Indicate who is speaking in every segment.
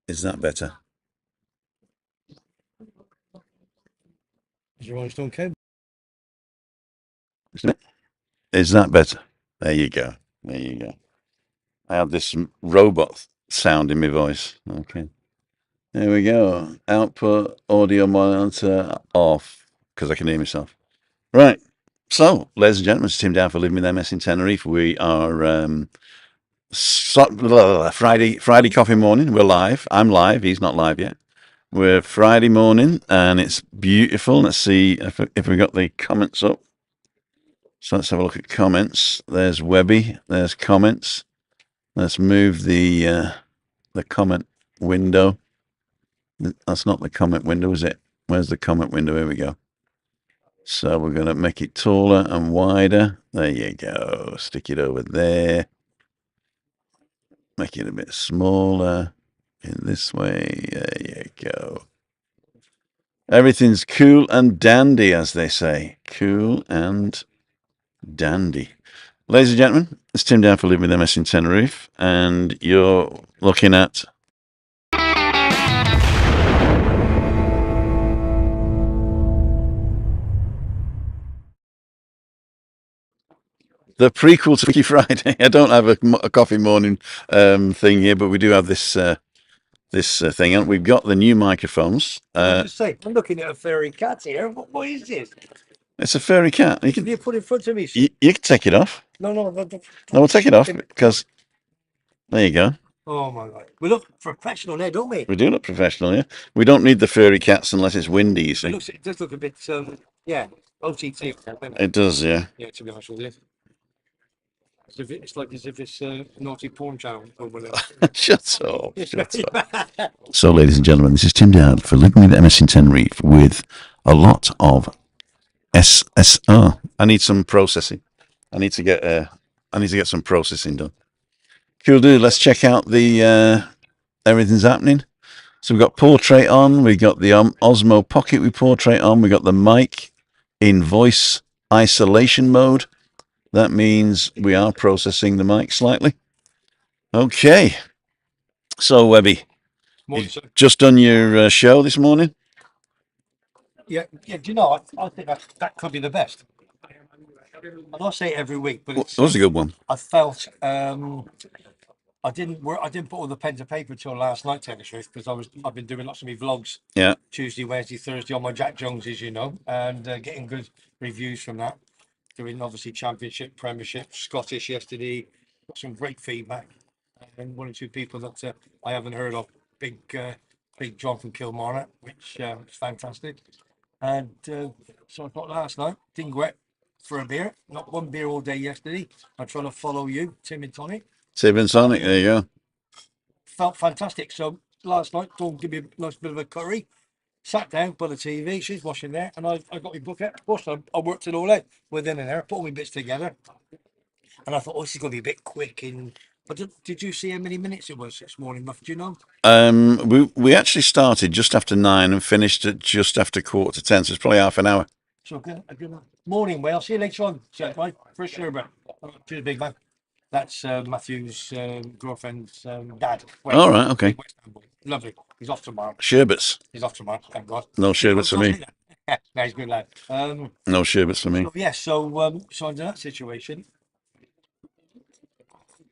Speaker 1: Is that better?
Speaker 2: Is your voice okay?
Speaker 1: Is that better? There you go. There you go. I have this robot sound in my voice. Okay. There we go. Output audio monitor off because I can hear myself. Right. So, ladies and gentlemen, it's Tim down for Living with MS in Tenerife. We are Friday coffee morning. We're live. I'm live. He's not live yet. We're Friday morning, and it's beautiful. Let's see if we got the comments up. So let's have a look at comments. There's Webby. There's comments. Let's move the comment window. That's not the comment window, is it? Where's the comment window? Here we go. So we're going to make it taller and wider. There you go. Stick it over there. Make it a bit smaller in this way. There you go. Everything's cool and dandy, as they say. Cool and dandy. Ladies and gentlemen, it's Tim down for Living with MS in Tenerife, and you're looking at the prequel to Freaky Friday. I don't have a coffee morning thing here, but we do have this thing, and we've got the new microphones.
Speaker 2: I'm looking at a fairy cat here. What is this?
Speaker 1: It's a furry cat. You
Speaker 2: You put it in front of me.
Speaker 1: you can take it off.
Speaker 2: No,
Speaker 1: we'll take it off because there you go.
Speaker 2: Oh my God, we look professional there, don't we?
Speaker 1: We do look professional, yeah. We don't need the furry cats unless it's windy, you see.
Speaker 2: It does look a bit, yeah, OTT.
Speaker 1: It does, yeah.
Speaker 2: Yeah, to be honest with you. It's like as if it's a naughty porn channel or whatever.
Speaker 1: Shut up. So, ladies and gentlemen, this is Tim Dowd for Living with MS in Tenerife with a lot of SSR. I need some processing. I need to get some processing done. Cool, dude. Let's check out the everything's happening. So we've got portrait on. We got the Osmo Pocket with portrait on. We got the mic in voice isolation mode. That means we are processing the mic slightly. Okay. So, Webby, just done your show this morning?
Speaker 2: Yeah. Do you know, I think that could be the best. And I say it every week, but
Speaker 1: That was a good one.
Speaker 2: I felt I didn't put all the pen to paper till last night, tell the truth, because I've been doing lots of my vlogs.
Speaker 1: Yeah.
Speaker 2: Tuesday, Wednesday, Thursday on my Jack Joneses, you know, and getting good reviews from that. Doing obviously Championship, Premiership, Scottish yesterday. Got some great feedback, and one or two people that I haven't heard of. Big John from Kilmarnock, which was fantastic. And so I thought last night, didn't go out for a beer, not one beer all day yesterday. I'm trying to follow you, Tim and Tonic.
Speaker 1: Tim and Sonic, there you go.
Speaker 2: Felt fantastic. So last night, Dawn gave me a nice bit of a curry. Sat down by the TV, she's watching there, and I got my book out. Of course, I worked it all out within an hour, put all my bits together. And I thought, oh, this is going to be a bit quick. But did you see how many minutes it was this morning, Muff? Do you know?
Speaker 1: We actually started just after 9 and finished at just after 9:45, so it's probably half an hour.
Speaker 2: So good. Morning, Will. I'll see you later on. So, right, for sure, bro. To the big man. That's Matthew's girlfriend's dad.
Speaker 1: All right, okay.
Speaker 2: Lovely. He's off tomorrow.
Speaker 1: Sherbets.
Speaker 2: He's off tomorrow. Thank God.
Speaker 1: No sherbets for me.
Speaker 2: No, he's a good lad.
Speaker 1: No sherbets for me.
Speaker 2: So, yeah. So under that situation,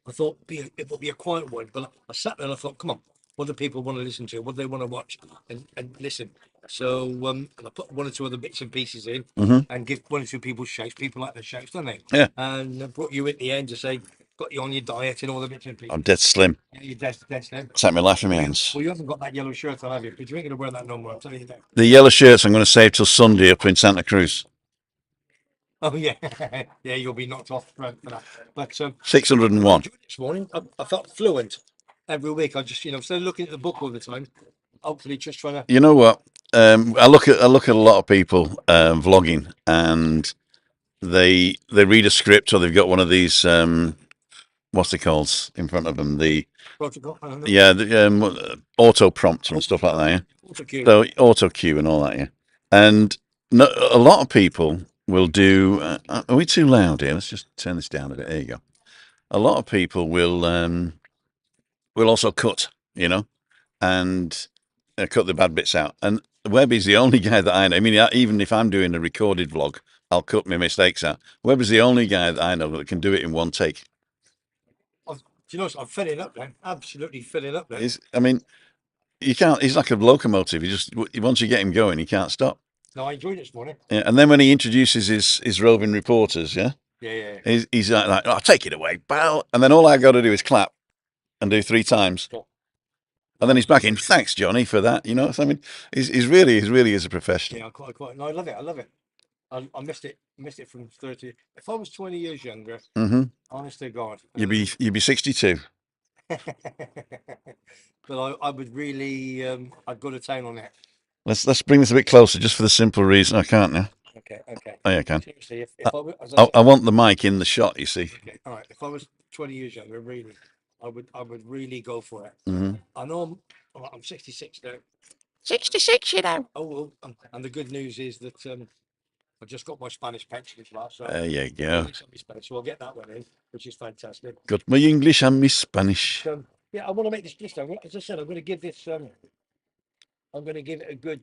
Speaker 2: I thought it would be a quiet one, but I sat there and I thought, come on, what do people want to listen to? What do they want to watch and listen? So and I put one or two other bits and pieces in and give one or two people shouts. People like the shouts, don't they?
Speaker 1: Yeah.
Speaker 2: And I brought you at the end to say, got you on your diet and all the bits and pieces.
Speaker 1: I'm dead slim.
Speaker 2: Yeah, you're dead slim.
Speaker 1: Take my life in my hands.
Speaker 2: Well, you haven't got that yellow shirt on, have you? But you ain't going to wear that no more, I'm telling you that.
Speaker 1: The yellow shirts I'm going to save till Sunday up in Santa Cruz.
Speaker 2: Oh yeah, yeah, you'll be knocked off for that. But
Speaker 1: 601.
Speaker 2: this morning, I felt fluent every week. I just, instead of looking at the book all the time, hopefully just trying to.
Speaker 1: You know what? I look at a lot of people vlogging, and they read a script, or they've got one of these what's it called in front of them, the
Speaker 2: Protocol, I don't know.
Speaker 1: yeah, the auto prompter and stuff like that. Yeah,
Speaker 2: Auto cue.
Speaker 1: so auto cue and all that. Yeah, and no, a lot of people will do. Are we too loud here? Let's just turn this down a bit. There you go. A lot of people will also cut, and cut the bad bits out. And Webby's the only guy that I know. I mean, even if I'm doing a recorded vlog, I'll cut my mistakes out. Webby's the only guy that I know that can do it in one take.
Speaker 2: Do you know, I'm filling up then. Absolutely filling up then.
Speaker 1: I mean, you can't. He's like a locomotive. Once you get him going, he can't stop.
Speaker 2: No, I enjoyed it this morning.
Speaker 1: Yeah, and then when he introduces his roving reporters,
Speaker 2: Yeah.
Speaker 1: he's like, "Oh, take it away, pal." And then all I got to do is clap and do 3 times.
Speaker 2: Stop.
Speaker 1: And then he's back in. Thanks, Johnny, for that. I mean, he's really is a professional.
Speaker 2: Yeah, quite. No, I love it. I love it. I missed it from 30. If I was 20 years younger, honest to God,
Speaker 1: You'd be 62.
Speaker 2: but I would really, I'd go to town on it.
Speaker 1: Let's bring this a bit closer, just for the simple reason I can't now.
Speaker 2: Okay.
Speaker 1: Oh, yeah, I can.
Speaker 2: Seriously, if I was, as I said,
Speaker 1: I want the mic in the shot. You see.
Speaker 2: okay, all right. If I was 20 years younger, really, I would really go for it.
Speaker 1: Mm-hmm.
Speaker 2: I know I'm 66 now.
Speaker 1: 66,
Speaker 2: Oh, well, and the good news is that I just got my Spanish pension as well. So
Speaker 1: there you go.
Speaker 2: So I'll get that one in, which is fantastic.
Speaker 1: Got my English and my Spanish.
Speaker 2: Yeah, I want to make this list. As I said, I'm going to give this. I'm going to give it a good.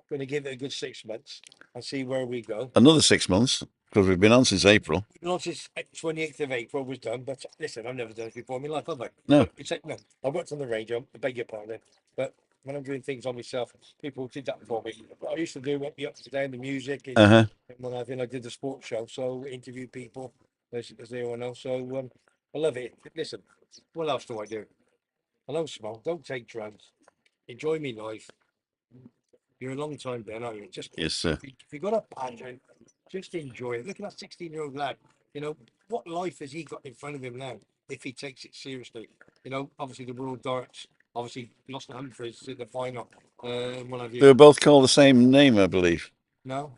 Speaker 2: Going to give it a good 6 months and see where we go.
Speaker 1: Another 6 months, because we've been on since April.
Speaker 2: Not since 28th of April was done, but listen, I've never done it before in my life, have I?
Speaker 1: No.
Speaker 2: No, I worked on the radio. I beg your pardon, but when I'm doing things on myself, people did that for me. What I used to do, went me up to down the music, and when I did the sports show, so interview people as they all know. So I love it. Listen, what else do I do? I don't smoke. Don't take drugs. Enjoy me life. You're a long time then, aren't you? Just
Speaker 1: Yes, sir.
Speaker 2: if you got a passion, just enjoy it. Look at that 16-year-old lad. What life has he got in front of him now if he takes it seriously? Obviously the World Darts, obviously lost to Humphreys in the final. What have you?
Speaker 1: They were both called the same name, I believe.
Speaker 2: No?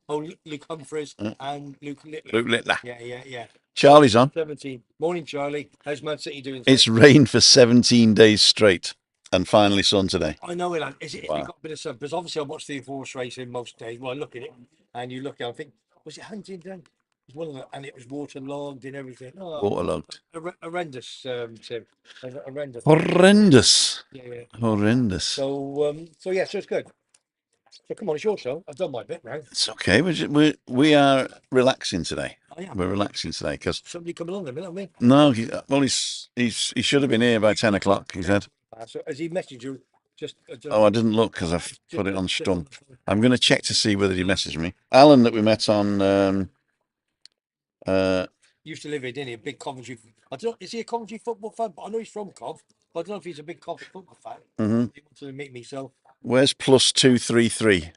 Speaker 2: Luke Humphreys and Luke Littler.
Speaker 1: Luke Littler.
Speaker 2: Yeah.
Speaker 1: Charlie's on.
Speaker 2: 17. Morning, Charlie. How's Man City doing?
Speaker 1: It's rained for 17 days straight, and finally sun today.
Speaker 2: I know it. Wow. It got a bit of sun because obviously I watch the horse racing most days. Well, I look at it and you look at it, I think, was it Huntingdon? It was one of them, and it was waterlogged and everything. Oh,
Speaker 1: Waterlogged.
Speaker 2: horrendous, Tim. Horrendous.
Speaker 1: Horrendous.
Speaker 2: Yeah.
Speaker 1: Horrendous.
Speaker 2: So it's good. So come on, it's your show. I've done my bit now.
Speaker 1: It's okay. We are relaxing today.
Speaker 2: I am.
Speaker 1: We're relaxing today because
Speaker 2: Somebody coming along a minute, me.
Speaker 1: no, he should have been here by 10 o'clock. He said.
Speaker 2: So has he messaged you?
Speaker 1: Oh, I didn't look because I've put it on stun. I'm going to check to see whether he messaged me. Alan, that we met on.
Speaker 2: Used to live here, didn't he? A big Coventry. I don't know. Is he a Coventry football fan? But I know he's from Cov. But I don't know if he's a big Coventry football fan. He wanted to meet me, so.
Speaker 1: Where's +233?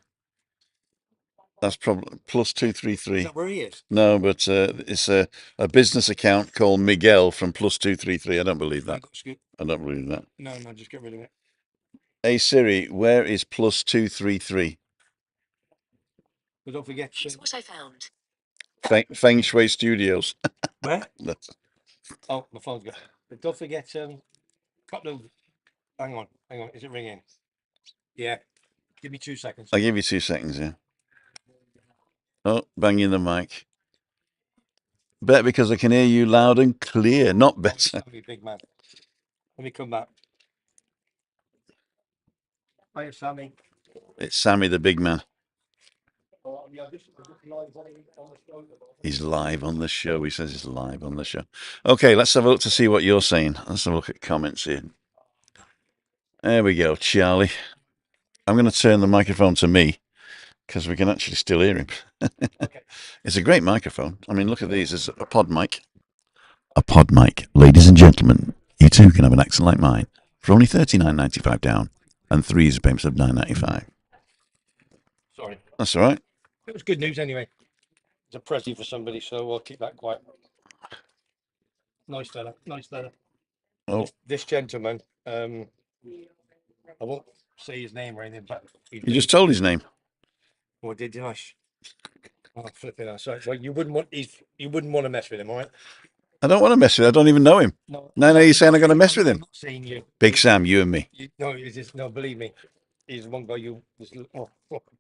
Speaker 1: That's probably +233.
Speaker 2: Is that where he is?
Speaker 1: No, but it's a business account called Miguel from +233. I don't believe that. I don't believe that.
Speaker 2: No, just get rid of it.
Speaker 1: Hey Siri, where is +233?
Speaker 2: But don't forget.
Speaker 3: Here's what I found.
Speaker 1: Feng Shui Studios.
Speaker 2: Where? Oh, my phone's gone. But don't forget, couple of. Hang on. Is it ringing? Yeah. Give me 2 seconds.
Speaker 1: I'll give you 2 seconds, yeah. Oh, banging the mic. Bet because I can hear you loud and clear. Not better.
Speaker 2: Big man. Let me come back. Hiya, Sammy.
Speaker 1: It's Sammy, the big man. He's live on the show. He says he's live on the show. Okay, let's have a look to see what you're saying. Let's have a look at comments here. There we go, Charlie. I'm going to turn the microphone to me because we can actually still hear him.
Speaker 2: Okay.
Speaker 1: It's a great microphone. I mean, look at these. There's a pod mic. A pod mic. Ladies and gentlemen, you too can have an accent like mine for only $39.95 down and 3 is payments of $9.95.
Speaker 2: Sorry.
Speaker 1: That's all right.
Speaker 2: It was good news anyway. a present for somebody, so I'll keep that quiet. Nice fella, nice fella.
Speaker 1: Oh,
Speaker 2: This gentleman, I won't say his name or anything, but
Speaker 1: you just told his name.
Speaker 2: Or did I? Oh, flipping out. So you wouldn't want you wouldn't want to mess with him, all right?
Speaker 1: I don't want to mess with him. I don't even know him. No, you're saying I'm going to mess with him.
Speaker 2: I'm not saying you.
Speaker 1: Big Sam, you and me.
Speaker 2: No, it's just no. Believe me, he's one guy.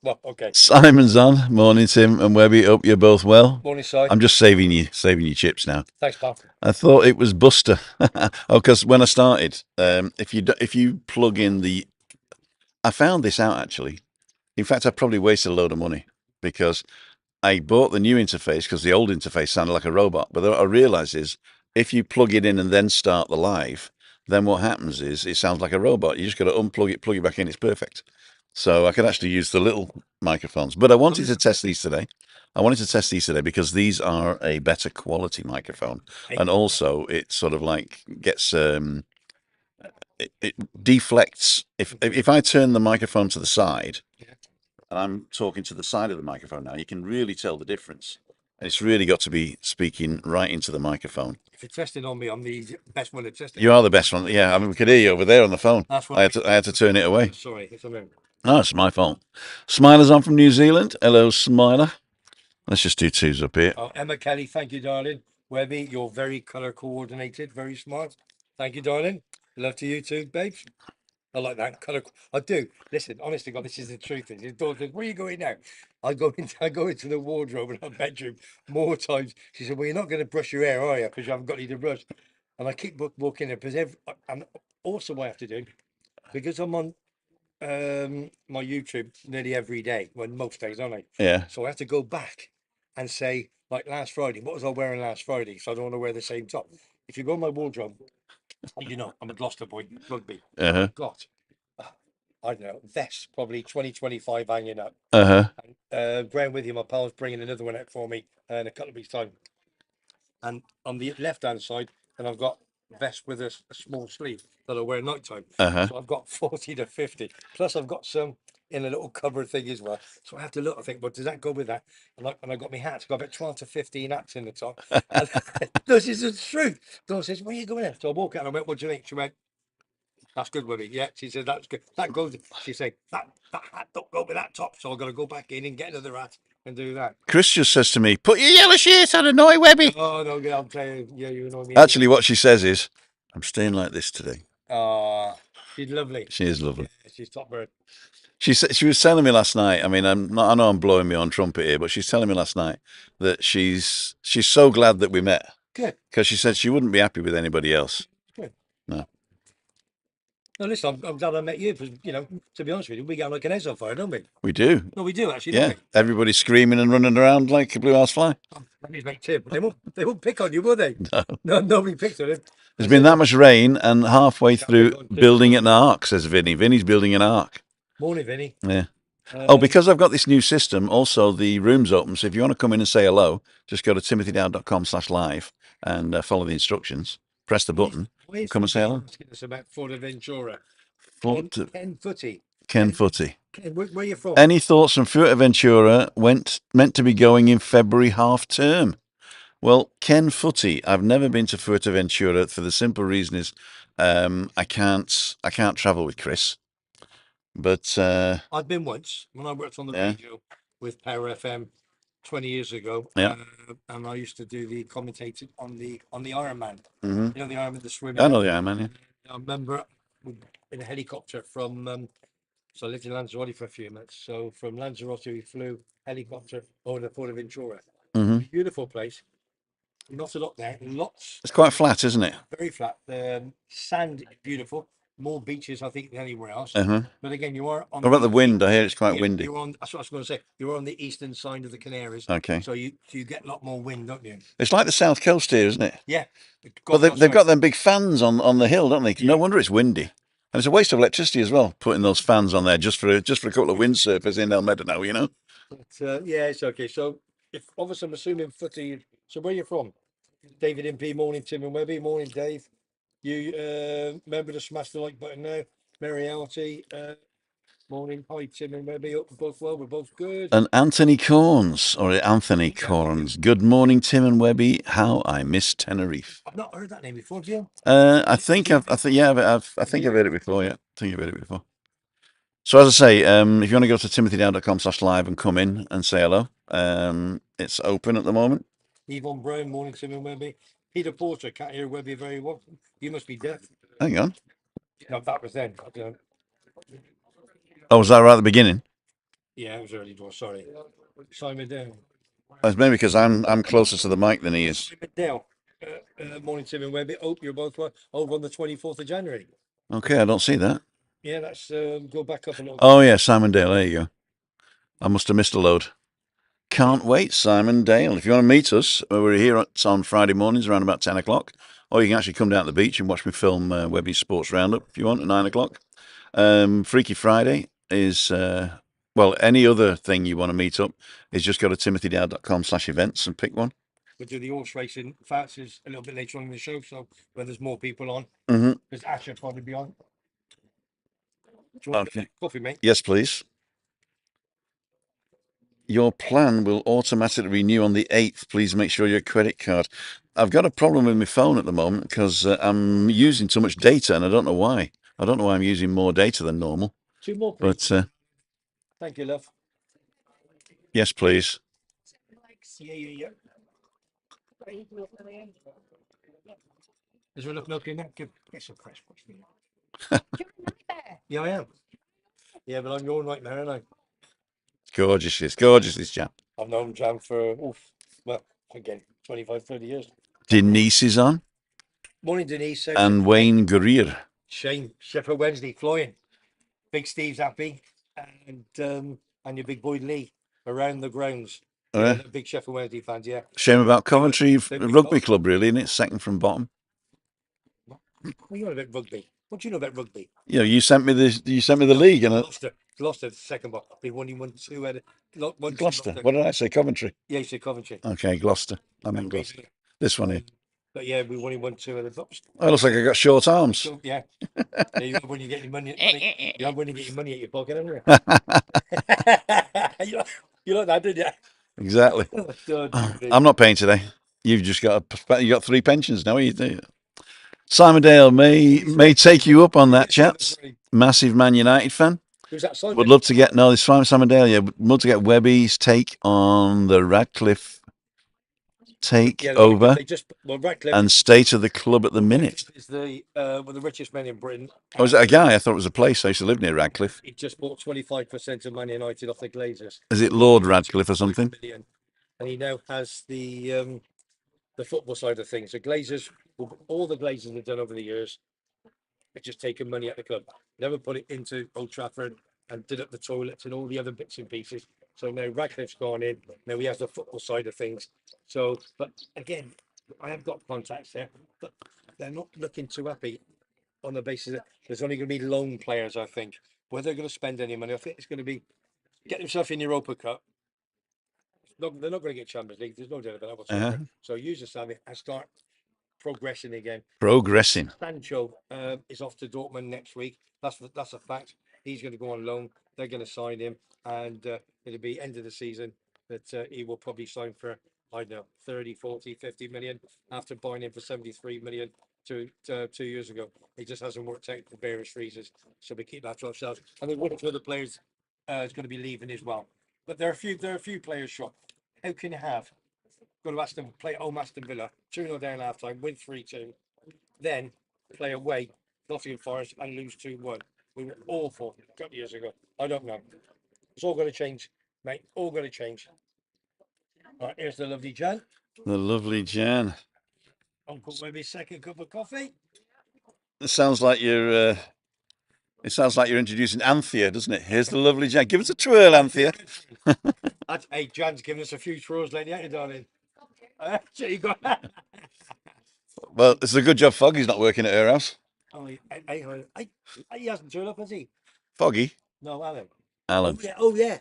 Speaker 2: Well, okay.
Speaker 1: Simon's on. Morning, Tim and Webby. Hope you're both well.
Speaker 2: Morning, Si.
Speaker 1: I'm just saving you chips now.
Speaker 2: Thanks, pal.
Speaker 1: I thought it was Buster. Oh, because when I started, if you plug in the, I found this out actually. In fact, I probably wasted a load of money because I bought the new interface because the old interface sounded like a robot. But what I realised is if you plug it in and then start the live, then what happens is it sounds like a robot. You just got to unplug it, plug it back in. It's perfect. So I could actually use the little microphones. But I wanted to test these today. Because these are a better quality microphone, and also it sort of like gets it deflects. If I turn the microphone to the side, and I'm talking to the side of the microphone now, you can really tell the difference. And it's really got to be speaking right into the microphone.
Speaker 2: If you're testing on me, I'm the best one to test it.
Speaker 1: You are the best one. Yeah, I mean, we could hear you over there on the phone.
Speaker 2: That's what
Speaker 1: I had to turn it away.
Speaker 2: Sorry, it's a minute.
Speaker 1: No, it's my fault. Smiler's on from New Zealand. Hello, Smiler. Let's just do twos up here.
Speaker 2: Oh, Emma Kelly, thank you, darling. Webby, you're very colour coordinated, very smart. Thank you, darling. Love to you too, babes. I like that colour. I do. Listen, honestly, God, this is the truth. His daughter says, "Where are you going now?" I go into the wardrobe in our bedroom more times. She said, "Well, you're not going to brush your hair, are you? Because you haven't got any to brush." And I keep walking in because and also what I have to do because I'm on my YouTube nearly every day, well, most days, aren't I?
Speaker 1: Yeah.
Speaker 2: So I have to go back and say, like last Friday, what was I wearing last Friday? So I don't want to wear the same top. If you go on my wardrobe, you know, I'm a Gloucester boy, rugby. I've got, I don't know, vest, probably 2025 hanging up. Graham with you, my pal's bringing another one out for me in a couple of weeks' time. And on the left-hand side, then I've got vest with a small sleeve that I wear at night time. So I've got 40 to 50. Plus I've got some in a little cupboard thing as well. So I have to look, I think, well, does that go with that? And I got my hats. I've got about 12 to 15 hats in the top. And this is the truth. Dawn says, where are you going in? So I walk out and I went, what do you think? She went, that's good, Webby. Yeah, she said, that's good. That goes, she said, that hat don't go with that top. So I've got to go back in and get another hat and do that.
Speaker 1: Chris just says to me, put your yellow shirt on, annoy Webby.
Speaker 2: Oh, no, I'm telling you, yeah, you annoy me.
Speaker 1: Actually, what she says is, I'm staying like this today.
Speaker 2: Oh, she's lovely.
Speaker 1: She is lovely.
Speaker 2: Yeah, she's top bird.
Speaker 1: She was telling me last night. I mean, I know I'm blowing my own trumpet here, but she's telling me last night that she's so glad that we met.
Speaker 2: Good.
Speaker 1: Because she said she wouldn't be happy with anybody else.
Speaker 2: Good.
Speaker 1: No.
Speaker 2: No, listen, I'm glad I met you because, you know, to be honest with you, we get like an heads on fire, don't we?
Speaker 1: We do.
Speaker 2: No, we do actually.
Speaker 1: Yeah.
Speaker 2: Don't we?
Speaker 1: Everybody's screaming and running around like a blue house fly.
Speaker 2: That means make Tim. They won't pick on you, will they? No, nobody picks on him.
Speaker 1: There's been that much rain, and halfway through building an ark, says Vinny. Vinny's building an ark.
Speaker 2: Morning, Vinny.
Speaker 1: Yeah. Because I've got this new system, also the room's open. So if you want to come in and say hello, just go to timothydow.com/live and follow the instructions. Press the button. Come and say hello.
Speaker 2: Asking us about Fuerteventura.
Speaker 1: Ken
Speaker 2: Footy.
Speaker 1: Where
Speaker 2: are you from?
Speaker 1: Any thoughts on Fuerteventura? Meant to be going in February half term. Well, Ken Footy, I've never been to Fuerteventura for the simple reason is I can't travel with Chris. But
Speaker 2: I've been once when I worked on the radio with Power FM 20 years ago.
Speaker 1: Yeah.
Speaker 2: And I used to do the commentating on the Ironman.
Speaker 1: Mm-hmm.
Speaker 2: You know the Ironman, the swimming.
Speaker 1: I know the Ironman. Yeah.
Speaker 2: I remember in a helicopter from. So I lived in Lanzarote for a few months. So from Lanzarote, we flew helicopter over to Fuerteventura.
Speaker 1: Mm-hmm.
Speaker 2: Beautiful place. Not a lot there. Lots.
Speaker 1: It's quite flat, isn't it?
Speaker 2: Very flat. Sand, beautiful. More beaches, I think, than anywhere else. But again, you are on.
Speaker 1: What about the wind? I hear it's quite windy.
Speaker 2: You're on. That's what I was going to say. You're on the eastern side of the Canaries.
Speaker 1: Okay.
Speaker 2: So you get a lot more wind, don't you?
Speaker 1: It's like the south coast here, isn't it?
Speaker 2: Yeah.
Speaker 1: But they've got them big fans on the hill, don't they? Yeah. No wonder it's windy. And it's a waste of electricity as well, putting those fans on there just for a couple of wind surfers in El Medano, you know.
Speaker 2: But, yeah, it's okay. So if obviously I'm assuming footy. So where are you from? David MP, morning, Tim and Webby, morning, Dave. You remember to smash the like button now. Mary Alty, Morning. Hi, Tim and Webby. Hope we're both well. We're both good.
Speaker 1: And Anthony Corns. Good morning, Tim and Webby. How I miss Tenerife.
Speaker 2: I've not heard that name before, have you?
Speaker 1: I think I've heard it before. Yeah, I think I've heard it before. So as I say, if you want to go to timothydown.com/live and come in and say hello, it's open at the moment.
Speaker 2: Yvonne Brown. Morning, Tim and Webby. Peter Porter. Can't hear Webby very well. You must be deaf.
Speaker 1: Hang on.
Speaker 2: No, that was then. I don't know.
Speaker 1: Oh, was that right at the beginning?
Speaker 2: Yeah, it was early door. Sorry. Simon Dale.
Speaker 1: That's maybe because I'm closer to the mic than he is.
Speaker 2: Simon Dale. Morning, Tim and Webby. Hope you're both well. Over on the 24th of January.
Speaker 1: Okay, I don't see that.
Speaker 2: Yeah, that's go back up a little.
Speaker 1: Oh yeah, Simon Dale. There you go. I must have missed a load. Can't wait, Simon Dale. If you want to meet us, we're here on Friday mornings around about 10 o'clock. Or you can actually come down to the beach and watch me film Webby's Sports Roundup if you want at 9 o'clock. Freaky Friday is, any other thing you want to meet up is just go to timothydown.com/events and pick one.
Speaker 2: We'll do the horse racing facts is a little bit later on in the show, so when there's more people on,
Speaker 1: Mm-hmm.
Speaker 2: because Ash will probably be on. Do you want
Speaker 1: Okay.
Speaker 2: coffee, mate?
Speaker 1: Yes, please. Your plan will automatically renew on the 8th. Please make sure your credit card. I've got a problem with my phone at the moment because I'm using too much data and I don't know why. I don't know why I'm using more data than normal.
Speaker 2: 2 more, please.
Speaker 1: But
Speaker 2: Thank you, love.
Speaker 1: yes, please.
Speaker 2: Yeah. Is there enough milk in there? Get some fresh milk for me. Yeah, I am. Yeah, but I'm your nightmare, aren't I?
Speaker 1: Gorgeous, this chap.
Speaker 2: I've known Jan for, again, 25, 30 years.
Speaker 1: Denise is on.
Speaker 2: Morning, Denise.
Speaker 1: And Wayne Greer.
Speaker 2: Shane, Sheffield Wednesday, flying. Big Steve's happy. And your big boy Lee around the grounds.
Speaker 1: Oh, yeah.
Speaker 2: Big Sheffield Wednesday fans, yeah.
Speaker 1: Shame about Coventry Rugby Club, really, isn't it? Second from bottom.
Speaker 2: What do you know about rugby? What do you know about rugby?
Speaker 1: You know, you sent me the league and
Speaker 2: Gloucester, the second ball. They won 2
Speaker 1: Gloucester. What did I say? Coventry.
Speaker 2: Yeah, you said Coventry.
Speaker 1: Okay, Gloucester. I meant Gloucester. This one here.
Speaker 2: But yeah, we won 2 of the tops.
Speaker 1: Oh, it looks like I got short arms.
Speaker 2: So, yeah. You have when you get your money. You have when you get your money at your pocket, haven't you? You like that, did you?
Speaker 1: Exactly. I'm not paying today. You've just got 3 pensions now. You do. Simon Dale may take you up on that, chaps. Massive Man United fan.
Speaker 2: Who's that? Simon?
Speaker 1: Would love to get this Simon Dale. Yeah, would love to get Webby's take on the Radcliffe takeover and state of the club at the minute.
Speaker 2: Is the one of the richest men in Britain.
Speaker 1: Oh, was it a guy? I thought it was a place. I used to live near Radcliffe.
Speaker 2: He just bought 25% of Man United off the Glazers.
Speaker 1: Is it Lord Radcliffe or something?
Speaker 2: And he now has the football side of things. The Glazers, all the Glazers have done over the years, have just taken money at the club, never put it into Old Trafford and did up the toilets and all the other bits and pieces. So now Radcliffe's gone in. Now he has the football side of things. So, but again, I have got contacts there, but they're not looking too happy on the basis that there's only going to be loan players, I think. Whether they're going to spend any money, I think it's going to be get themselves in Europa Cup. They're not going to get Champions League. There's no doubt about that whatsoever. So use the savvy and start progressing again. Sancho is off to Dortmund next week. That's a fact. He's going to go on loan. They're going to sign him, and it'll be end of the season that he will probably sign for, I don't know, 30, 40, 50 million after buying him for 73 million 2 years ago. It just hasn't worked out for various reasons. So we keep that to ourselves. And then one or two other players is going to be leaving as well. But there are a few players short. How can you have go to Aston Villa, 2-0 down half time, win 3-2, then play away Nottingham Forest and lose 2-1? We were awful a couple of years ago. I don't know. It's all going to change, mate. All going to change. All right, here's the lovely Jan.
Speaker 1: The lovely Jan.
Speaker 2: Uncle Webby's second cup of coffee.
Speaker 1: It sounds like you're introducing Anthea, doesn't it? Here's the lovely Jan. Give us a twirl, Anthea.
Speaker 2: Hey, Jan's giving us a few twirls lately, ain't you, darling?
Speaker 1: Well, it's a good job Foggy's not working at her house.
Speaker 2: Oh, he hasn't turned up, has he?
Speaker 1: Foggy?
Speaker 2: No, Alan.
Speaker 1: Alan.
Speaker 2: Oh, yeah.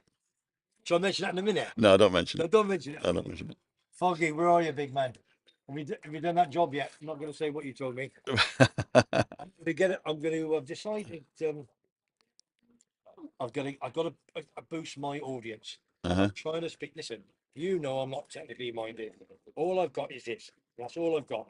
Speaker 2: Shall I mention that in a minute?
Speaker 1: No, don't mention it.
Speaker 2: Don't mention it.
Speaker 1: No, don't mention it.
Speaker 2: Foggy, where are you, big man? Have you done that job yet? I'm not going to say what you told me. I'm going to have decided. I've got to boost my audience. And
Speaker 1: Uh-huh.
Speaker 2: I'm trying to speak. Listen, you know, I'm not technically minded. All I've got is this. That's all I've got.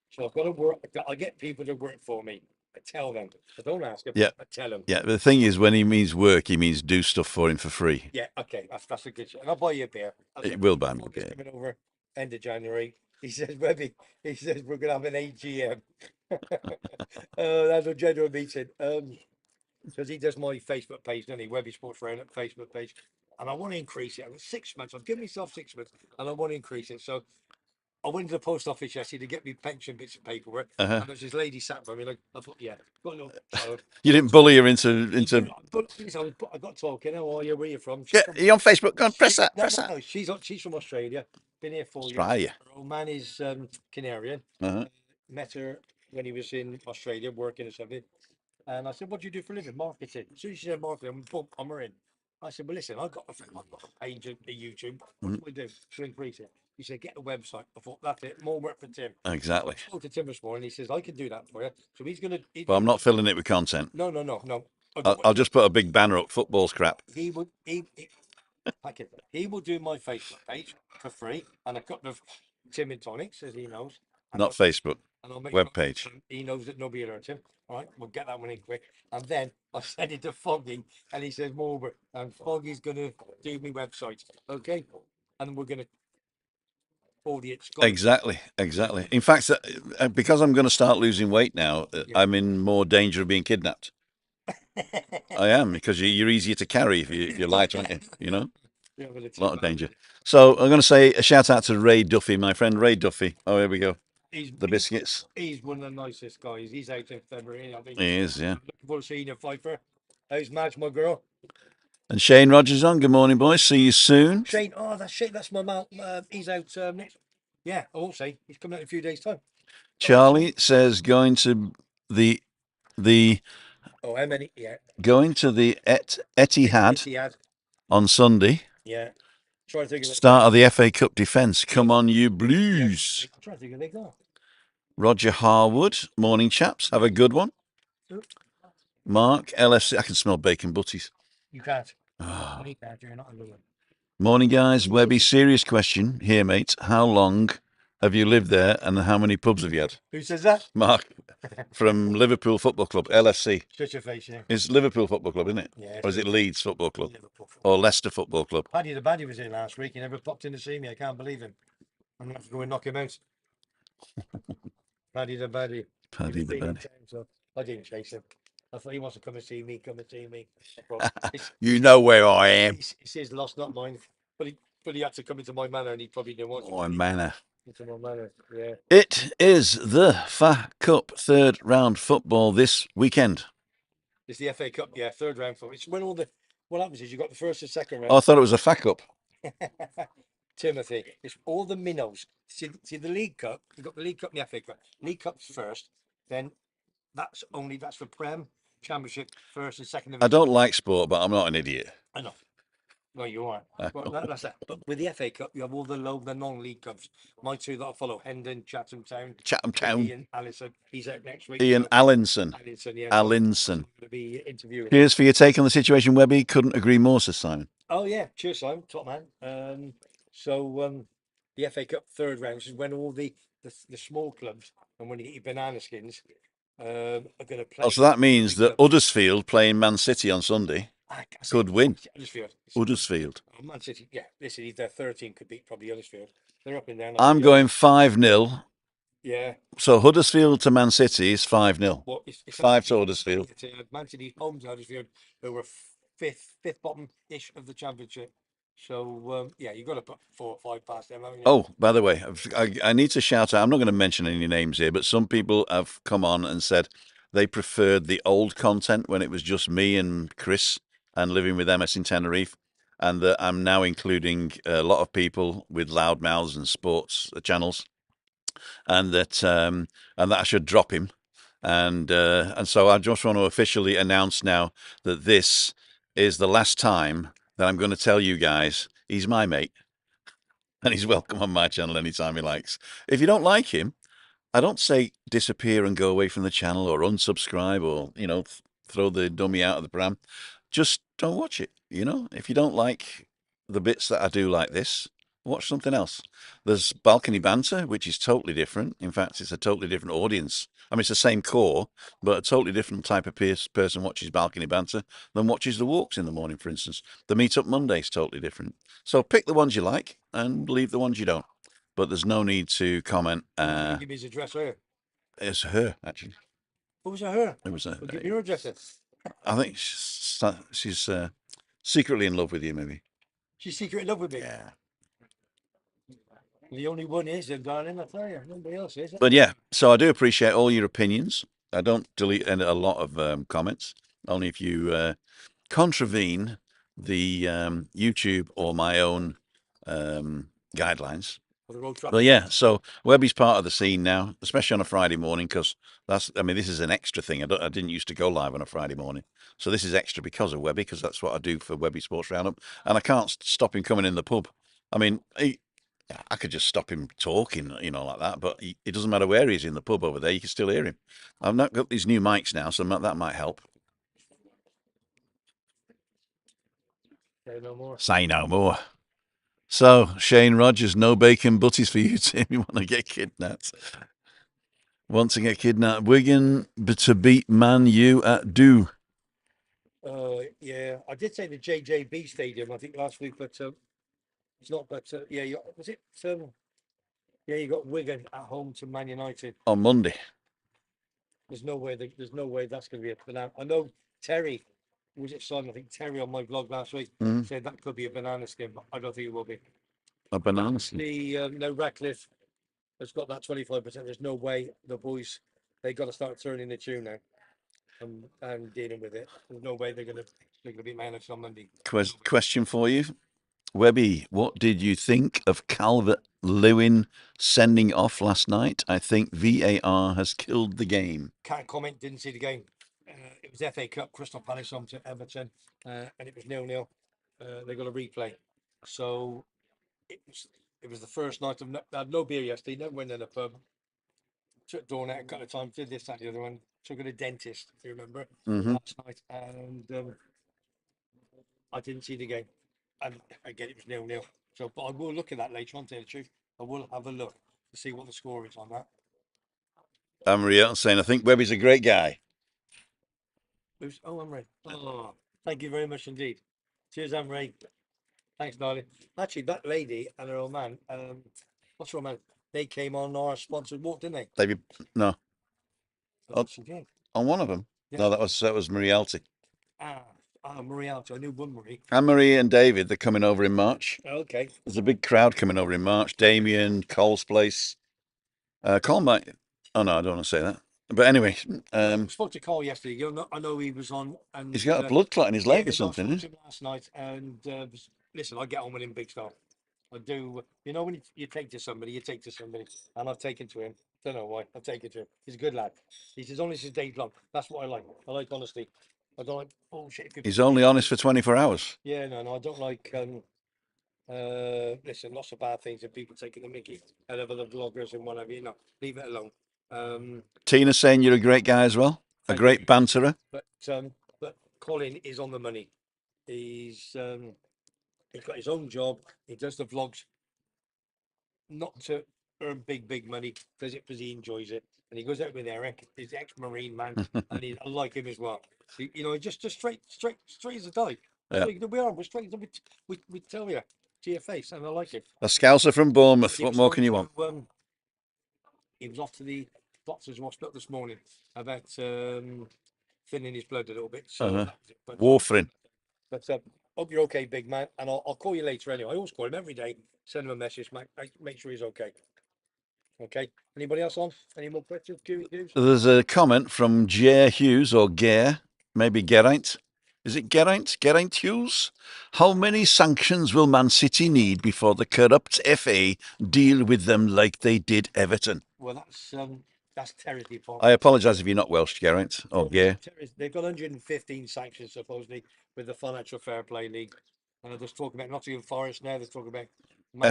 Speaker 2: So I've got to work. I get people to work for me. I tell them. I don't ask them.
Speaker 1: Yeah.
Speaker 2: I tell them.
Speaker 1: Yeah. The thing is, when he means work, he means do stuff for him for free.
Speaker 2: Yeah. Okay. That's a good. And I'll buy you a beer.
Speaker 1: It will buy me a
Speaker 2: He's
Speaker 1: beer.
Speaker 2: coming over end of January. He says, Webby. He says we're gonna have an AGM. That's a general meeting. Because he does my Facebook page, doesn't he? Webby Sports Roundup Facebook page, and I want to increase it. I've got 6 months. I've given myself 6 months, and I want to increase it. So I went to the post office yesterday to get me pension bits of paperwork,
Speaker 1: Uh-huh.
Speaker 2: and there's this lady sat by me. Like I thought, yeah, got a little. So
Speaker 1: You didn't bully her into.
Speaker 2: but I got talking. How are you? Where are you from?
Speaker 1: Yeah, are you on Facebook? Go on, press that.
Speaker 2: No,
Speaker 1: Press
Speaker 2: no,
Speaker 1: that.
Speaker 2: no. She's from Australia. Been here 4 years.
Speaker 1: Australia.
Speaker 2: Her old man is Canarian.
Speaker 1: Uh-huh.
Speaker 2: Met her when he was in Australia working or something. And I said, what do you do for a living? Marketing. As soon as she said marketing, boom, I'm her in. I said, well, listen, I've got a page of YouTube. What do I do to increase it? He said, get a website. I thought, that's it. More work for Tim.
Speaker 1: Exactly.
Speaker 2: I spoke to Tim this morning. He says, I can do that for you. So he's going to.
Speaker 1: Well, I'm not filling it with content.
Speaker 2: No.
Speaker 1: I'll just put a big banner up. Football's crap.
Speaker 2: He would. He will do my Facebook page for free and a couple of Tim and tonics, as he knows. And
Speaker 1: Not Facebook.
Speaker 2: and I'll make
Speaker 1: Web
Speaker 2: sure
Speaker 1: page.
Speaker 2: he knows that nobody will hurt him. All right, we'll get that one in quick. And then I send it to Foggy, and he says, "More, and Foggy's gonna do me website, okay? And we're gonna audience."
Speaker 1: Exactly. In fact, because I'm going to start losing weight now, I'm in more danger of being kidnapped. I am, because you're easier to carry if you're light, aren't you? You know,
Speaker 2: Yeah,
Speaker 1: a lot of danger. So I'm going to say a shout out to Ray Duffy, my friend Ray Duffy. Oh, here we go. The biscuits.
Speaker 2: He's one of the nicest guys. He's out in February, I think.
Speaker 1: He is, yeah.
Speaker 2: Looking forward to seeing you, Pfeiffer. How's Madge, my girl?
Speaker 1: And Shane Rogers on. Good morning, boys. See you soon.
Speaker 2: Shane, that's Shane. That's my man. He's out next. Yeah, I won't say. He's coming out in a few days' time.
Speaker 1: Charlie says going to the
Speaker 2: Oh, how many? Yeah.
Speaker 1: Going to the Etihad on Sunday.
Speaker 2: Yeah. Trying to think of
Speaker 1: Start of the FA Cup defence. Come on, you Blues.
Speaker 2: I'm trying to think of they got.
Speaker 1: Roger Harwood. Morning, chaps. Have a good one. Mark, LFC. I can smell bacon butties.
Speaker 2: You can't.
Speaker 1: Oh.
Speaker 2: You can't. You're not under one.
Speaker 1: Morning, guys. Webby, serious question here, mate. How long have you lived there and how many pubs have you had?
Speaker 2: Who says that?
Speaker 1: Mark from Liverpool Football Club, LFC.
Speaker 2: Shut your face, yeah.
Speaker 1: It's Liverpool Football Club, isn't it?
Speaker 2: Yeah.
Speaker 1: Or is it Leeds Football Club?
Speaker 2: Liverpool Football.
Speaker 1: Or Leicester Football Club?
Speaker 2: Paddy the Baddy was in last week. He never popped in to see me. I can't believe him. I'm going to have to go and knock him out. Paddy the Baddy.
Speaker 1: Paddy the Baddy.
Speaker 2: So I didn't chase him. I thought he wants to come and see me,
Speaker 1: You know where I am.
Speaker 2: It's his loss, not mine. But he had to come into my manor and he probably didn't want to.
Speaker 1: My manor.
Speaker 2: Into my manor, yeah.
Speaker 1: It is the FA Cup third round football this weekend.
Speaker 2: It's the FA Cup, yeah, third round football. It's when what happens is you got the first and second round.
Speaker 1: Oh, I thought it was a FA Cup.
Speaker 2: Timothy, it's all the minnows. See the League Cup, you've got the League Cup and the FA Cup. League Cup's first, then that's for Prem, Championship, first and second.
Speaker 1: I don't like sport, but I'm not an idiot.
Speaker 2: I know. Well, you are. Well, that's that. But with the FA Cup, you have all the non-league cups. My two that I follow: Hendon, Chatham Town. Ian Allison. He's out next week.
Speaker 1: Ian Allinson.
Speaker 2: Yeah.
Speaker 1: Allinson.
Speaker 2: Going to be interviewing.
Speaker 1: Cheers for your take on the situation, Webby. Couldn't agree more, says Simon.
Speaker 2: Oh yeah, cheers, Simon. Top man. So the FA Cup third round is when all the small clubs and when you get your banana skins are going to play.
Speaker 1: Oh, so that means that Huddersfield playing Man City on Sunday could win. Huddersfield.
Speaker 2: Oh, Man City, yeah. Listen, their 13 could beat probably Huddersfield. They're up and down.
Speaker 1: I'm going 5-0.
Speaker 2: Yeah.
Speaker 1: So Huddersfield to Man City is 5-0.
Speaker 2: Well, it's
Speaker 1: 5 to Huddersfield.
Speaker 2: Man City home to Huddersfield, who were fifth bottom-ish of the championship. So yeah, you've got to put 4 or 5 past them, haven't you?
Speaker 1: Oh, by the way, I need to shout out. I'm not going to mention any names here, but some people have come on and said they preferred the old content when it was just me and Chris and living with MS in Tenerife, and that I'm now including a lot of people with loud mouths and sports channels, and that I should drop him, and so I just want to officially announce now that this is the last time that I'm going to tell you guys he's my mate, and he's welcome on my channel anytime he likes. If you don't like him, I don't say disappear and go away from the channel or unsubscribe or throw the dummy out of the pram. just don't watch it. You know, if you don't like the bits that I do like this, watch something else. There's balcony banter, which is totally different. In fact, it's a totally different audience. I mean, it's the same core, but a totally different type of person watches balcony banter than watches the walks in the morning, for instance. The Meetup Monday is totally different. So pick the ones you like and leave the ones you don't. But there's no need to comment.
Speaker 2: Give me his address here.
Speaker 1: It's her, actually.
Speaker 2: What was her?
Speaker 1: It was her.
Speaker 2: Well, give me your address.
Speaker 1: I think she's secretly in love with you, maybe.
Speaker 2: She's secretly in love with me.
Speaker 1: Yeah.
Speaker 2: The only one is, darling, I tell you. Nobody else is.
Speaker 1: But yeah, so I do appreciate all your opinions. I don't delete a lot of comments, only if you contravene the YouTube or my own guidelines. But yeah, so Webby's part of the scene now, especially on a Friday morning, because I mean, this is an extra thing. I didn't used to go live on a Friday morning. So this is extra because of Webby, because that's what I do for Webby Sports Roundup. And I can't stop him coming in the pub. I mean, I could just stop him talking, you know, like that, but it doesn't matter where he is in the pub over there, you can still hear him. I've not got these new mics now, so that might help.
Speaker 2: Say no more.
Speaker 1: Say no more. So, Shane Rogers, no bacon butties for you, Tim. You want to get kidnapped? Want to get kidnapped? Wigan to beat Man U at Do.
Speaker 2: Yeah, I did say the JJB Stadium, I think last week, but it's not. But yeah, was it? Yeah, you got Wigan at home to Man United
Speaker 1: on Monday.
Speaker 2: There's no way. There's no way that's going to be a banana. I know Terry. Was it Simon? I think Terry on my vlog last week said that could be a banana skin, but I don't think it will be.
Speaker 1: A banana skin.
Speaker 2: No, Ratcliffe has got that 25%. There's no way the boys, they got to start turning the tune now and dealing with it. There's no way they're going to beat Man United on Monday.
Speaker 1: Question for you, Webby. What did you think of Calvert-Lewin sending off last night? I think VAR has killed the game.
Speaker 2: Can't comment. Didn't see the game. It was FA Cup, Crystal Palace on to Everton, and it was 0-0. They got a replay, so it was the first night of I had no beer yesterday. Never went in a pub. Took dawn out a couple of times. Did this, that, the other one. Took her to the dentist. If you remember last night, and I didn't see the game. And again, it was 0-0. So, but I will look at that later on. To tell the truth, I will have a look to see what the score is on that.
Speaker 1: Amriel saying, I think Webby's a great guy.
Speaker 2: Oh, Amri. Oh, thank you very much indeed. Cheers, Amri. Thanks, darling. Actually, that lady and her old man, what's her old man? They came on our sponsored walk, didn't they?
Speaker 1: No.
Speaker 2: On
Speaker 1: one of them? Yeah. No, that was Marialty.
Speaker 2: Marialty. I knew one Marie.
Speaker 1: Anne-Marie and David, they're coming over in March.
Speaker 2: Okay.
Speaker 1: There's a big crowd coming over in March. Damien, Cole's place. Cole might... Oh, no, I don't want to say that. But anyway,
Speaker 2: I spoke to Cole yesterday. I know he was on, and
Speaker 1: he's got a blood clot in his leg or something.
Speaker 2: I spoke to him last night, and listen, I get on with him big style. I do. You know, when you take to somebody, you take to somebody, and I've taken to him. Don't know why. I've taken to him. He's a good lad. He's as honest as days long. That's what I like. I like honesty. I don't like bullshit.
Speaker 1: He's only honest for 24 hours.
Speaker 2: Yeah, no, I don't like. Listen, lots of bad things and people taking the mickey out of other vloggers and whatever. You know, leave it alone.
Speaker 1: Tina's saying you're a great guy as well, a great banterer.
Speaker 2: But Colin is on the money. He's got his own job. He does the vlogs not to earn big money, does it because he enjoys it. And he goes out with Eric, his ex-Marine man, and I like him as well. You know, just straight as a die.
Speaker 1: Yeah.
Speaker 2: We're straight. We tell you to your face, and I like it.
Speaker 1: A Scouser from Bournemouth. What more can you want?
Speaker 2: He was off to the doctor's hospital this morning about thinning his blood a little bit. So,
Speaker 1: warfarin.
Speaker 2: But hope you're okay, big man. And I'll call you later anyway. I always call him every day. Send him a message, make sure he's okay. Okay. Anybody else on? Any more questions?
Speaker 1: There's a comment from J. Hughes or Gare, maybe Geraint. Is it Geraint? Geraint Hughes? How many sanctions will Man City need before the corrupt FA deal with them like they did Everton?
Speaker 2: Well, that's Terry's department.
Speaker 1: I apologise if you're not Welsh, Geraint or Gare.
Speaker 2: They've got 115 sanctions supposedly with the Financial Fair Play League. There's talking about Nottingham Forest now. There's talking about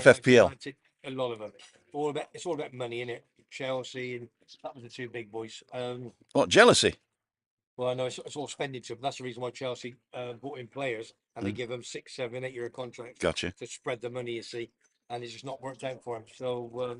Speaker 1: FFPL.
Speaker 2: A lot of them. It's all about money, innit? Chelsea, and that was the two big boys.
Speaker 1: What, jealousy?
Speaker 2: Well, I know it's all spending to them. That's the reason why Chelsea brought in players and they give them 6, 7, 8 year contracts
Speaker 1: Gotcha.
Speaker 2: to spread the money, you see, and it's just not worked out for them. So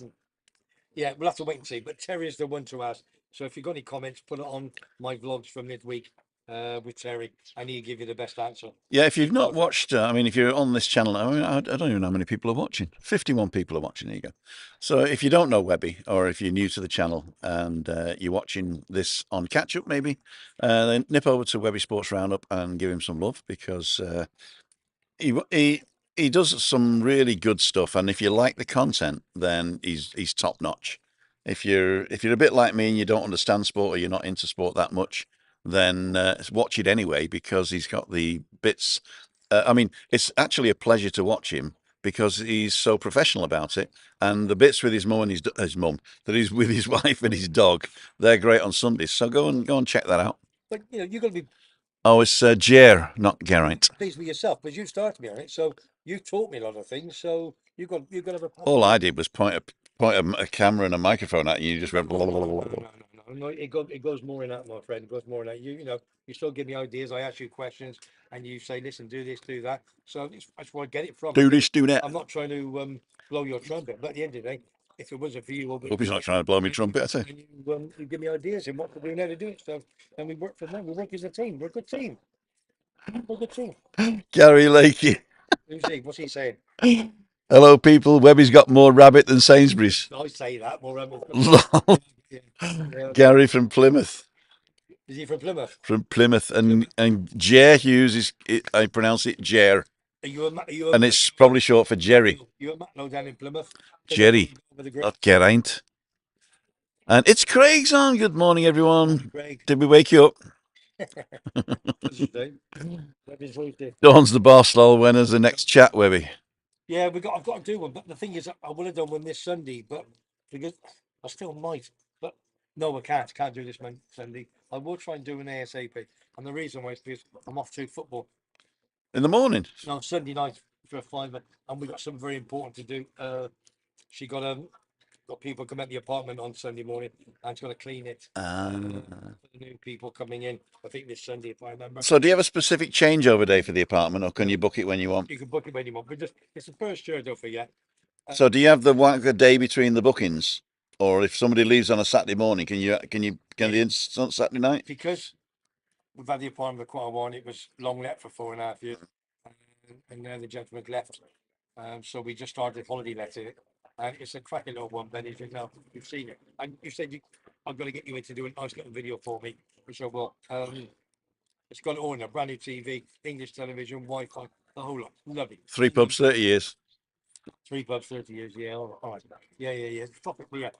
Speaker 2: yeah, we'll have to wait and see. But Terry is the one to ask. So if you've got any comments, put it on my vlogs from midweek with Terry, and he'll give you the best answer.
Speaker 1: Yeah, if you've not watched, I mean, if you're on this channel, I mean, I don't even know how many people are watching. 51 people are watching. There you go. So if you don't know Webby, or if you're new to the channel and you're watching this on catch up, maybe, then nip over to Webby Sports Roundup and give him some love, because he does some really good stuff, and if you like the content, then he's top notch. If you're a bit like me and you don't understand sport, or you're not into sport that much, then watch it anyway, because he's got the bits. I mean, it's actually a pleasure to watch him because he's so professional about it, and the bits with his mum and his mum, that he's with his wife and his dog, they're great on Sundays. So go and check that out.
Speaker 2: But you know, you've got to be
Speaker 1: Oh, it's Jer, not Geraint.
Speaker 2: pleased with yourself because you started me on it. So you taught me a lot of things. So you've got to have a
Speaker 1: All I did was point a camera and a microphone at you. You just went blah, blah, blah, blah, blah.
Speaker 2: No. It goes more in that, my friend. It goes more in that. You know, you still give me ideas. I ask you questions, and you say, "Listen, do this, do that." So that's where I get it from.
Speaker 1: Do this, do that.
Speaker 2: I'm not trying to blow your trumpet, but at the end of the day, if it wasn't for you,
Speaker 1: Hope he's not trying to blow me trumpet, I say.
Speaker 2: and you give me ideas and what to do and how to do it. So, and we work for them. We work as a team. We're a good team. We're a good team.
Speaker 1: Gary Lakey.
Speaker 2: Who's he? What's he saying?
Speaker 1: Hello, people. Webby's got more rabbit than Sainsbury's.
Speaker 2: I say that more.
Speaker 1: Lol.
Speaker 2: Yeah.
Speaker 1: Gary from Plymouth.
Speaker 2: Is he from Plymouth?
Speaker 1: From Plymouth. And Jer Hughes I pronounce it Jer.
Speaker 2: Are you
Speaker 1: And it's probably short for Jerry.
Speaker 2: You a Matlow down in Plymouth?
Speaker 1: Jerry. Not Geraint. And it's Craig's on. Good morning, everyone.
Speaker 2: Craig.
Speaker 1: Did we wake you up? Dawn's the boss, lol. When is the next chat, Webby?
Speaker 2: Yeah, I've got to do one, but the thing is, I would have done one this Sunday, but because I still might, but no, I can't do this Sunday. I will try and do an ASAP, and the reason why is because I'm off to football.
Speaker 1: In the morning?
Speaker 2: No, Sunday night for a fiver, and we got something very important to do. She got people come at the apartment on Sunday morning, and she's got to clean it. For the new people coming in, I think this Sunday, if I remember.
Speaker 1: So do you have a specific changeover day for the apartment, or can you book it when you want?
Speaker 2: You can book it when you want, but it's the first year, don't forget.
Speaker 1: So do you have the day between the bookings, or if somebody leaves on a Saturday morning, can they on Saturday night?
Speaker 2: Because we've had the apartment for quite a while, and it was long let for 4.5 years, and now the gentleman left. So we just started holiday letting it, and it's a cracking little one. Benny, now you've seen it, and you said I'm going to get you in to do a nice little video for me, which I will. It's got it all in a brand new TV, English television, Wi-Fi, the whole lot. Lovely.
Speaker 1: 3 pubs, 30 years.
Speaker 2: 3 pubs, 30 years. Yeah, all right. Yeah. Stop it, yeah.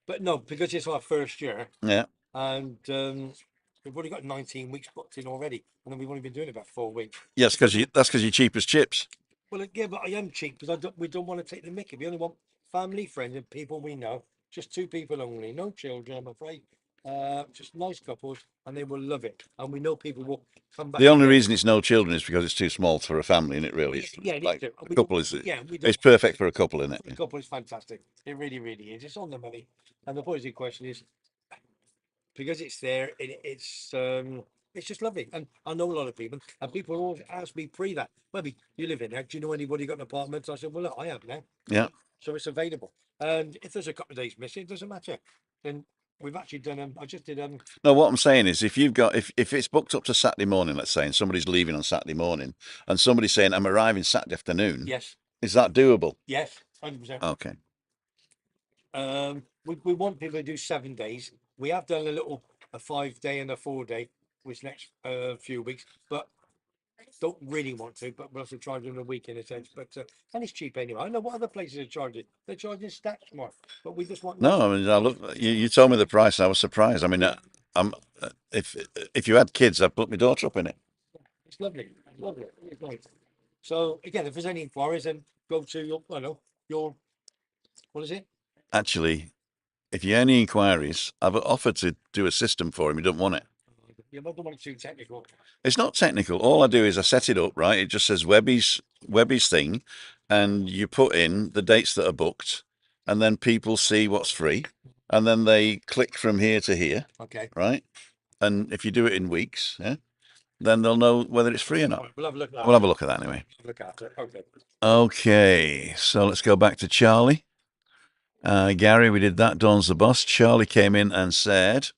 Speaker 2: But no, because it's our first year.
Speaker 1: Yeah.
Speaker 2: And we've already got 19 weeks booked in already, and then we've only been doing it about 4 weeks.
Speaker 1: Yes, that's because you're cheap as chips.
Speaker 2: Well, yeah, but I am cheap because we don't want to take the mickey. We only want family, friends, and people we know. Just 2 people only, no children, I'm afraid. Just nice couples, and they will love it. And we know people will come back.
Speaker 1: The only reason it's no children is because it's too small for a family, and it really is.
Speaker 2: Yeah,
Speaker 1: like a couple is. Yeah, it's perfect for a couple, isn't it?
Speaker 2: A couple is fantastic. It really, really is. It's on the money. And the positive question is, because it's there, it's just lovely. And I know a lot of people, and people always ask me pre that, Webby, you live in there. Do you know anybody got an apartment? I said, well, look, I have now.
Speaker 1: Yeah.
Speaker 2: So it's available. And if there's a couple of days missing, it doesn't matter. Then we've actually done I just did
Speaker 1: No, what I'm saying is, if it's booked up to Saturday morning, let's say, and somebody's leaving on Saturday morning, and somebody's saying I'm arriving Saturday afternoon.
Speaker 2: Yes.
Speaker 1: Is that doable?
Speaker 2: Yes, 100%.
Speaker 1: Okay.
Speaker 2: We want people to do 7 days. We have done a 5-day and a 4-day, which next few weeks, but don't really want to. But we'll also charge them a week in a sense. But and it's cheap anyway. I know what other places are charging. They're charging stacks more, but we just want.
Speaker 1: No, I mean, look. You told me the price. I was surprised. I mean, if you had kids, I'd put my daughter up in it.
Speaker 2: It's lovely. It's lovely. It's nice. So again, if there's any inquiries, then go to your what is it?
Speaker 1: Actually, if you have any inquiries, I've offered to do a system for him. He doesn't want it.
Speaker 2: You don't want it too technical.
Speaker 1: It's not technical. All I do is I set it up, right? It just says Webby's thing, and you put in the dates that are booked, and then people see what's free, and then they click from here to here.
Speaker 2: Okay.
Speaker 1: Right? and if you do it in weeks, yeah, then they'll know whether it's free or not.
Speaker 2: We'll have a look at that.
Speaker 1: We'll have a look at that anyway.
Speaker 2: Look at it. Okay.
Speaker 1: Okay, so let's go back to Charlie. Gary, we did that. Dawn's the boss. Charlie came in and said,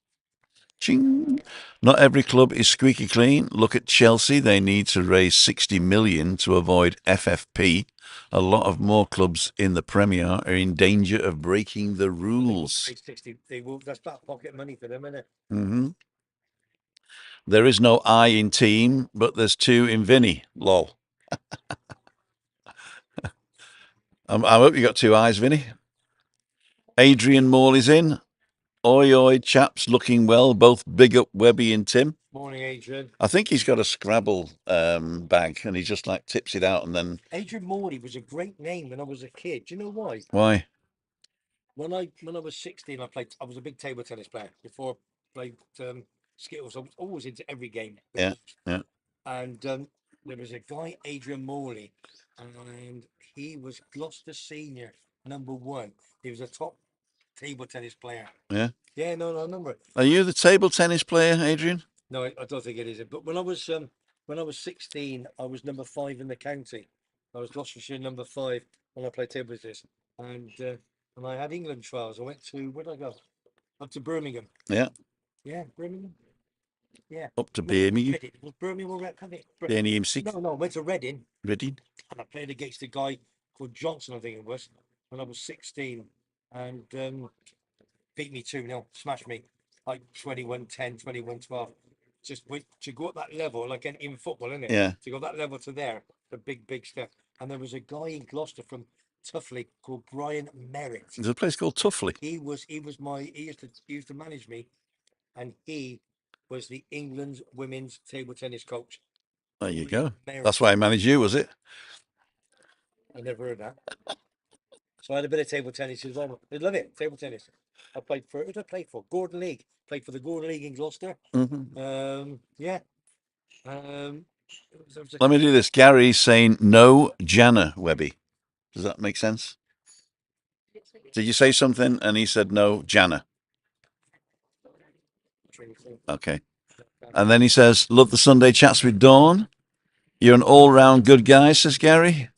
Speaker 1: ching, not every club is squeaky clean. Look at Chelsea. They need to raise 60 million to avoid FFP. A lot of more clubs in the Premier are in danger of breaking the rules.
Speaker 2: That's back pocket money for them, isn't it?
Speaker 1: Mm-hmm. There is no I in team, but there's 2 in Vinny. Lol. I hope you got 2 eyes, Vinny. Adrian Morley's in. Oi, oi, chaps, looking well. Both big up Webby and Tim.
Speaker 2: Morning, Adrian.
Speaker 1: I think he's got a Scrabble bag, and he just like tips it out and then.
Speaker 2: Adrian Morley was a great name when I was a kid. Do you know why?
Speaker 1: Why?
Speaker 2: When I was 16, I was a big table tennis player. Before I played Skittles, I was always into every game.
Speaker 1: Yeah, yeah.
Speaker 2: And there was a guy, Adrian Morley, and he was Gloucester Senior #1. He was a top table tennis player.
Speaker 1: Yeah.
Speaker 2: Yeah, no, I remember it.
Speaker 1: Are you the table tennis player, Adrian?
Speaker 2: No, I don't think it is. But when I was 16, I was #5 in the county. I was Gloucestershire #5 when I played table tennis, and I had England trials. I went to where did I go? Up to Birmingham.
Speaker 1: Yeah.
Speaker 2: Yeah, Birmingham. Yeah.
Speaker 1: Up to Birmingham.
Speaker 2: Reading. Was Birmingham or Reading?
Speaker 1: Birmingham 6.
Speaker 2: No, I went to Reading.
Speaker 1: Ready?
Speaker 2: And I played against a guy called Johnson, I think it was, when I was 16, and beat me 2-0, smashed me like 21-10, 21-12. Just to go at that level, like in football, isn't it?
Speaker 1: Yeah.
Speaker 2: To go that level to there, the big step. And there was a guy in Gloucester from Tuffley called Brian Merritt.
Speaker 1: There's a place called Tuffley.
Speaker 2: He used to manage me, and he was the England's women's table tennis coach.
Speaker 1: There you go. That's why I managed you, was it?
Speaker 2: I never heard that. So I had a bit of table tennis as well. I love it, table tennis. I played for, who did I play for? Gordon League. Played for the Gordon League in Gloucester.
Speaker 1: Mm-hmm.
Speaker 2: Yeah.
Speaker 1: Let me do this. Gary's saying no, Jana, Webby. Does that make sense? Did you say something? And he said no, Jana. Okay. And then he says, love the Sunday chats with Dawn. You're an all-round good guy, says Gary.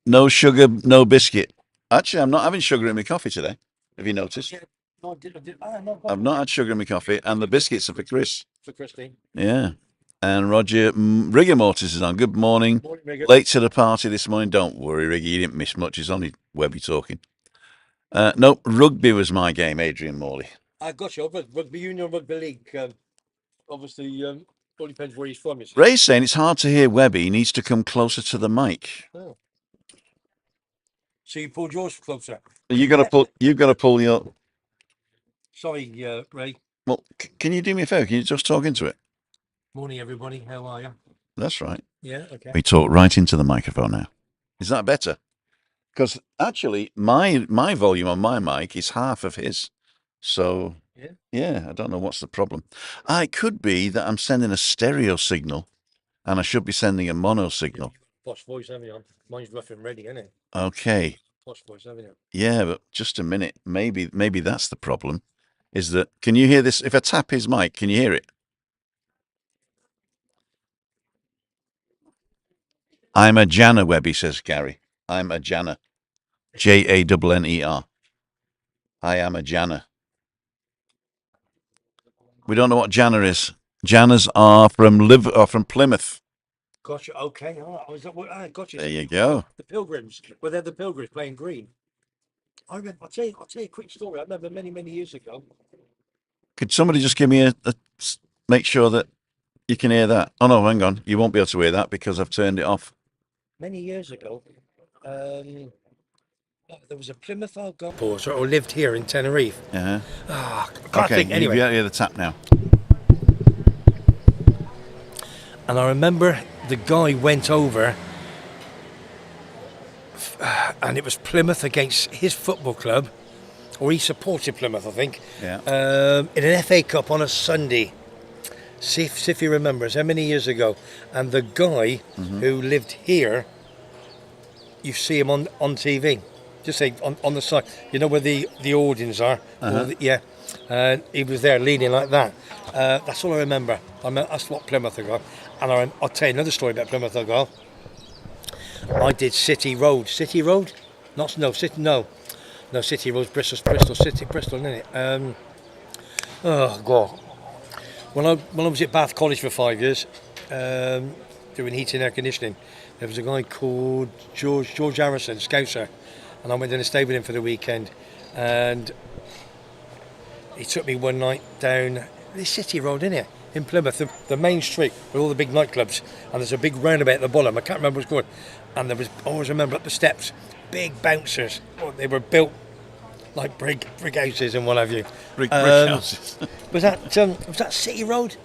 Speaker 1: No sugar, no biscuit. Actually, I'm not having sugar in my coffee today. Have you noticed?
Speaker 2: Yeah. No, I did. No,
Speaker 1: I've not had sugar in my coffee, and the biscuits are for Chris.
Speaker 2: for Christine.
Speaker 1: Yeah. And Roger Rigor Mortis is on. Good morning.
Speaker 2: Morning, Rigger.
Speaker 1: Late to the party this morning. Don't worry, Riggy. You didn't miss much. It's only Webby talking. No, rugby was my game, Adrian Morley.
Speaker 2: I got you. Rugby union, rugby league. Obviously, all depends where he's from.
Speaker 1: Ray's saying it's hard to hear Webby. He needs to come closer to the mic.
Speaker 2: Oh. So you pulled yours closer.
Speaker 1: You've got to pull your.
Speaker 2: Sorry, Ray.
Speaker 1: Well, can you do me a favour? Can you just talk into it?
Speaker 2: Morning, everybody. How are you?
Speaker 1: That's right.
Speaker 2: Yeah. Okay.
Speaker 1: We talk right into the microphone now. Is that better? Because actually, my volume on my mic is half of his. So yeah, I don't know what's the problem. It could be that I'm sending a stereo signal, and I should be sending a mono signal.
Speaker 2: Posh voice, haven't you? Mine's rough and ready, isn't it?
Speaker 1: Okay.
Speaker 2: Posh voice, haven't you?
Speaker 1: Yeah, but just a minute. Maybe that's the problem. Is that, can you hear this? If I tap his mic, can you hear it? I'm a Janner, Webby, says Gary. I'm a Janner. Janner. I am a Janner. We don't know what Janner is. Janners are from Plymouth.
Speaker 2: Gotcha. Okay. All right. Gotcha.
Speaker 1: There you go.
Speaker 2: The Pilgrims. Well, they're the Pilgrims playing green. I'll tell you a quick story. I remember many years ago.
Speaker 1: Could somebody just give me a make sure that you can hear that? Oh no, hang on. You won't be able to hear that because I've turned it off.
Speaker 2: Many years ago, there was a Plymouth supporter who lived here in Tenerife.
Speaker 1: Uh-huh.
Speaker 2: I can't think. Anyway,
Speaker 1: you hear the tap now.
Speaker 2: And I remember the guy went over, and it was Plymouth against his football club, or he supported Plymouth, I think.
Speaker 1: Yeah.
Speaker 2: In an FA Cup on a Sunday. See if he remembers how many years ago. And the guy who lived here, you see him on TV. Just say on the side. You know where the audience are.
Speaker 1: Uh-huh.
Speaker 2: Yeah. And he was there leaning like that. That's all I remember. That's what Plymouth I got. And I'll tell you another story about Plymouth I got. I did City Road. City Road? No, City Road's Bristol City, Bristol, isn't it? Oh God! When I was at Bath College for 5 years, doing heating and air conditioning, there was a guy called George Harrison, Scouser, and I went in and stayed with him for the weekend, and he took me one night down this City Road, innit, in Plymouth, the main street with all the big nightclubs, and there's a big roundabout at the bottom. I can't remember what's called, and there was, I always remember up the steps, big bouncers. Oh, they were built like brick houses and what have you.
Speaker 1: Brick houses.
Speaker 2: Was that City Road,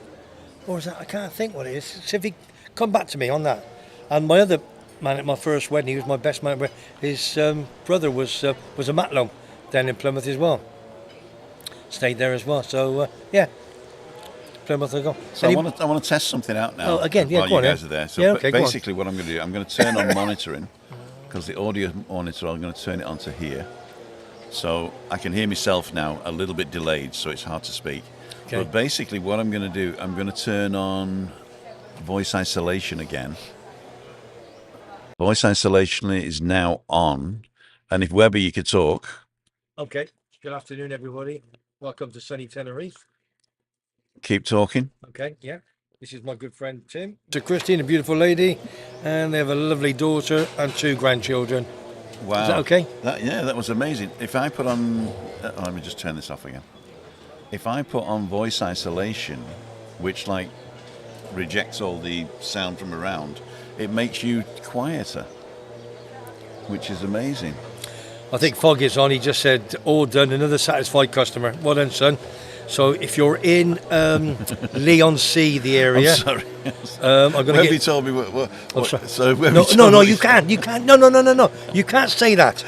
Speaker 2: or was that, I can't think what it is. So if you come back to me on that. And my other man at my first wedding, he was my best man. His brother was a matlow down in Plymouth as well. Stayed there as well. So yeah, Plymouth I go.
Speaker 1: So I want to test something out now.
Speaker 2: Oh, again, yeah,
Speaker 1: while
Speaker 2: go on,
Speaker 1: you guys are there. So
Speaker 2: yeah, okay,
Speaker 1: basically, what I'm going to do, I'm going to turn on monitoring, because the audio monitor, I'm going to turn it onto here. So I can hear myself now a little bit delayed, so it's hard to speak. Okay. But basically what I'm going to do, I'm going to turn on voice isolation again. Voice isolation is now on. And if Webby, you could talk.
Speaker 2: Okay. Good afternoon, everybody. Welcome to sunny Tenerife.
Speaker 1: Keep talking.
Speaker 2: Okay, yeah. This is my good friend Tim. To Christine, a beautiful lady, and they have a lovely daughter and 2 grandchildren.
Speaker 1: Wow.
Speaker 2: Is that okay?
Speaker 1: That was amazing. If I put on... let me just turn this off again. If I put on voice isolation, which like rejects all the sound from around, it makes you quieter, which is amazing.
Speaker 2: I think Foggy's on. He just said, all done, another satisfied customer. Well done, son. So if you're in Leon C, the area...
Speaker 1: I'm sorry.
Speaker 2: I'm going to
Speaker 1: Webby told me what so
Speaker 2: no, you can't. No. You can't say that.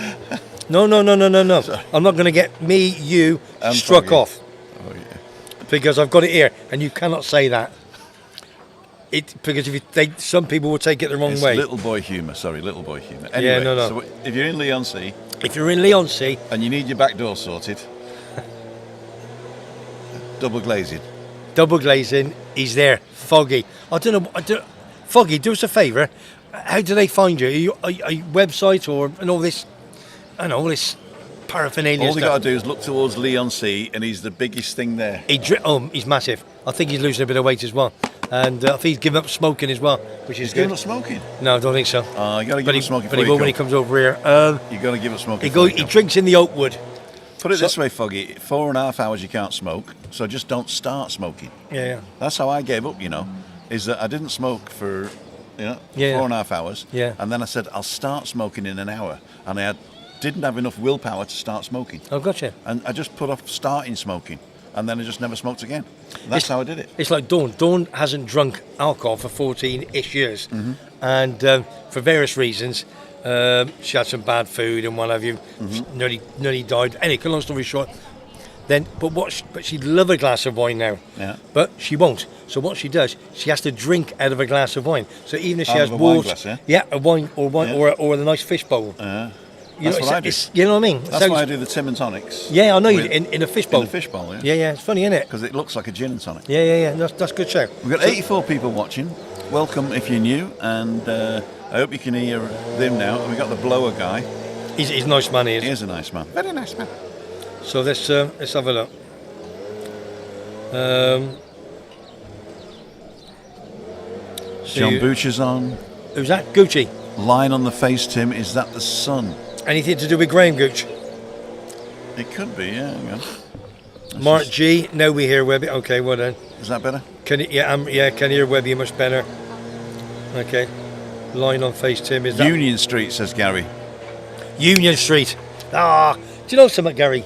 Speaker 2: No. Sorry. I'm not going to get me, you, and struck Foggy off. Oh, yeah. Because I've got it here, and you cannot say that. Because some people will take it the wrong way.
Speaker 1: Little boy humour. Sorry, little boy humour. Anyway,
Speaker 2: yeah, no.
Speaker 1: So if you're in Leon C...
Speaker 2: If you're in Leon C...
Speaker 1: And you need your back door sorted... Double glazing, he's there. Foggy. I don't know. Foggy, do us a favour. How do they find you? Are you website and all this? I know all this paraphernalia. All they got to do is look towards Leon C, and he's the biggest thing there.
Speaker 2: He's massive. I think he's losing a bit of weight as well, and I think he's given up smoking as well, which is good.
Speaker 1: Giving up smoking?
Speaker 2: No, I don't think so.
Speaker 1: You got to give up smoking.
Speaker 2: But he will when he comes over here.
Speaker 1: You got to give up smoking.
Speaker 2: He drinks in the Oakwood.
Speaker 1: Put it this way, Foggy, 4.5 hours you can't smoke, so just don't start smoking.
Speaker 2: Yeah.
Speaker 1: That's how I gave up, is that I didn't smoke for, 4.5 hours.
Speaker 2: Yeah.
Speaker 1: And then I said, I'll start smoking in an hour. And I didn't have enough willpower to start smoking.
Speaker 2: Oh, gotcha.
Speaker 1: And I just put off starting smoking. And then I just never smoked again. That's how I did it.
Speaker 2: It's like Dawn. Dawn hasn't drunk alcohol for 14-ish years. Mm-hmm. And for various reasons... she had some bad food and what have you. Mm-hmm. Nearly died. Anyway, long story short. But she'd love a glass of wine now. Yeah. But she won't. So what she does, she has to drink out of a glass of wine. So even if she has water, a wine or the nice fish bowl.
Speaker 1: That's what I do.
Speaker 2: You know what I mean?
Speaker 1: That's why I do the Tim and tonics.
Speaker 2: Yeah, I know you in a fish bowl.
Speaker 1: In a fish bowl,
Speaker 2: Yeah, it's funny, isn't it?
Speaker 1: Because it looks like a gin and tonic.
Speaker 2: Yeah. That's a good show.
Speaker 1: We've got 84 people watching. Welcome if you're new, and I hope you can hear them now. We've got the blower guy.
Speaker 2: He's a nice man, he is.
Speaker 1: He is a nice man. Very nice man.
Speaker 2: So let's have a look.
Speaker 1: John Butcher's on.
Speaker 2: Who's that? Gucci.
Speaker 1: Line on the face, Tim. Is that the sun?
Speaker 2: Anything to do with Graham Gooch?
Speaker 1: It could be, yeah. Hang on.
Speaker 2: Mark G. Now we hear Webby. Okay, well done.
Speaker 1: Is that better?
Speaker 2: Can hear Webby much better. Okay. Line on face, Tim. Is that
Speaker 1: Union Street, says Gary.
Speaker 2: Union Street. Do you know something, Gary?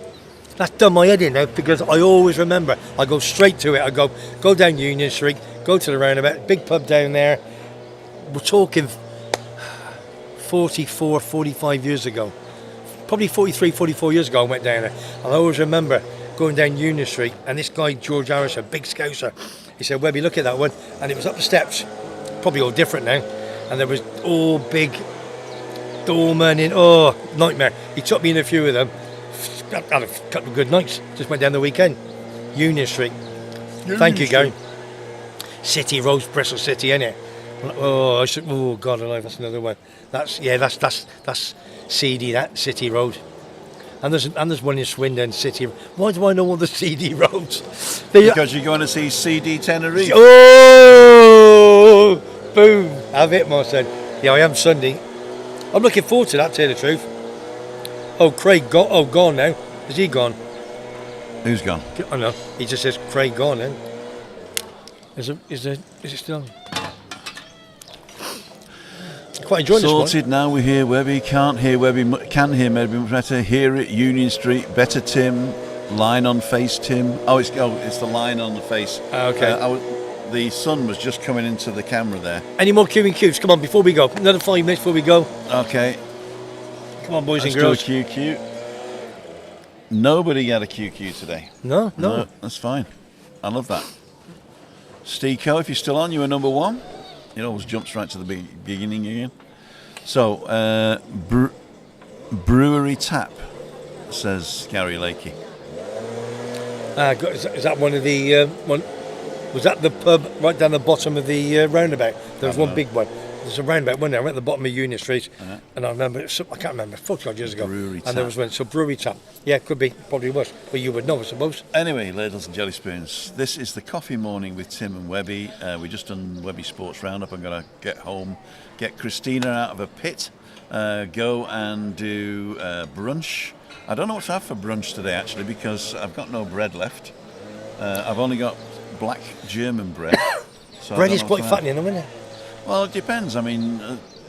Speaker 2: That's done my head in now because I always remember. I go straight to it. I go down Union Street, go to the roundabout, big pub down there. We're talking 44, 45 years ago. Probably 43, 44 years ago I went down there. And I always remember going down Union Street and this guy, George Harrison, big scouser, he said, Webby, look at that one. And it was up the steps, probably all different now. And there was all big doorman in, nightmare. He took me in a few of them. had a couple of good nights. Just went down the weekend. Union Street. Thank you, Gary. City Road, Bristol City, innit? Oh God alive, that's another one. That's CD, that City Road. And there's one in Swindon City. Why do I know all the CD roads?
Speaker 1: Because you're going to see CD Tenerife.
Speaker 2: Oh, boom! Have it, my son. Yeah, I am Sunday. I'm looking forward to that. Tell you the truth. Oh, Craig gone now. Is he gone?
Speaker 1: Who's gone?
Speaker 2: I know. He just says Craig gone then. Is it still? Quite enjoying this one.
Speaker 1: Sorted now. We hear Webby. Can't hear Webby. Can hear Webby much better. Hear it. Union Street. Better Tim. Line on face Tim. It's the line on the face.
Speaker 2: Okay.
Speaker 1: The sun was just coming into the camera there.
Speaker 2: Any more Q&Qs? Come on, before we go. Another 5 minutes before we go.
Speaker 1: Okay.
Speaker 2: Come on, boys and
Speaker 1: girls.
Speaker 2: girls.
Speaker 1: Let's do a QQ. Nobody got a QQ today.
Speaker 2: No.
Speaker 1: That's fine. I love that. Steeko, if you're still on, you were number 1. It always jumps right to the beginning again. So, Brewery Tap, says Gary Lakey.
Speaker 2: Is that one of the one? Was that the pub right down the bottom of the roundabout? There was one big one. There's a roundabout one there, right at the bottom of Union Street. And I remember, I can't remember, 40 odd years ago.
Speaker 1: Brewery Tap.
Speaker 2: And there was one, so Brewery Tap. Yeah, could be, probably was. But you would know, I suppose.
Speaker 1: Anyway, ladles and jelly spoons, this is the coffee morning with Tim and Webby. We just done Webby Sports Roundup. I'm going to get home, get Christina out of her pit, go and do brunch. I don't know what to have for brunch today, actually, because I've got no bread left. I've only got black German bread. So
Speaker 2: bread is quite fattening, isn't it?
Speaker 1: Well, it depends. I mean,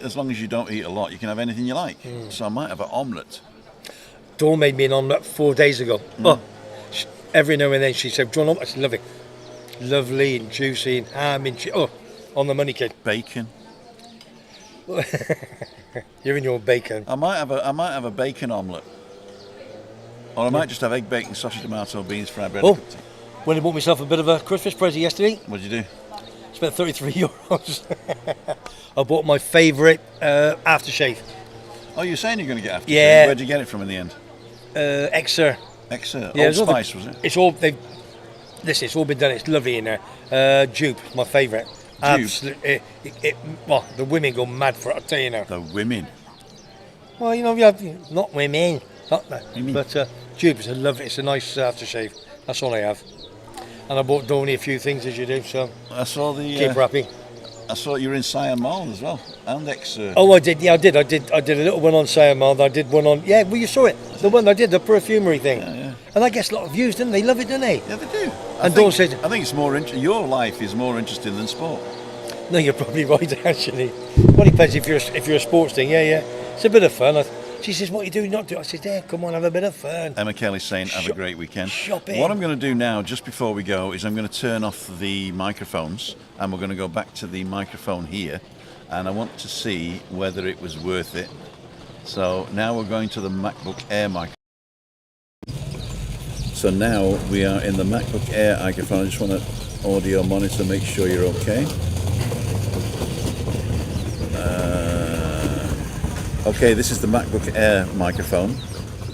Speaker 1: as long as you don't eat a lot, you can have anything you like. So I might have an omelette.
Speaker 2: Dawn made me an omelette 4 days ago. Oh, every now and then she said, "Do you want an omelette?" I said, "Lovely, lovely and juicy and ham and cheese." Oh, on the money, kid.
Speaker 1: Bacon.
Speaker 2: You're in your bacon.
Speaker 1: I might have a bacon omelette, or I might just have egg, bacon, sausage, tomato, beans, fried bread.
Speaker 2: Oh, when I bought myself a bit of a Christmas present yesterday.
Speaker 1: What did you do?
Speaker 2: Spent €33. I bought my favourite aftershave.
Speaker 1: Oh, you're saying you're going to get aftershave?
Speaker 2: Yeah.
Speaker 1: Where'd you get it from in the end?
Speaker 2: Exer.
Speaker 1: Exer.
Speaker 2: Yeah,
Speaker 1: Old Spice, was it?
Speaker 2: It's all it's all been done. It's lovely in there. Dupe, my favourite. Absolutely. Well, the women go mad for it. I'll tell you now.
Speaker 1: The women.
Speaker 2: Well, you know, you have not women, not that.
Speaker 1: Women.
Speaker 2: But Dupe is a lovely. It's a nice aftershave. That's all I have. And I bought Donny a few things as you do. So
Speaker 1: I saw the.
Speaker 2: Keep her happy.
Speaker 1: I saw you were in Siam Mall as well, and Exer.
Speaker 2: Oh, I did. Yeah, I did a little one on Siam Mall. I did one on. Yeah, well, you saw it. The one I did, the perfumery thing.
Speaker 1: Yeah.
Speaker 2: And that gets a lot of views, don't they? Love it, don't they?
Speaker 1: Yeah, they do.
Speaker 2: And Dawn said,
Speaker 1: I think it's more. Your life is more interesting than sport.
Speaker 2: No, you're probably right, actually. Well, it depends if you're a sports thing. Yeah. It's a bit of fun. She says, "What are you doing? Not do?" I said, "Yeah, come on, have a bit of fun."
Speaker 1: Emma Kelly's saying, "Have a great weekend."
Speaker 2: Shopping.
Speaker 1: What I'm going to do now, just before we go, is I'm going to turn off the microphones, and we're going to go back to the microphone here, and I want to see whether it was worth it. So now we're going to the MacBook Air microphone. So now we are in the MacBook Air microphone. I just want to audio monitor, make sure you're okay. Okay, this is the MacBook Air microphone.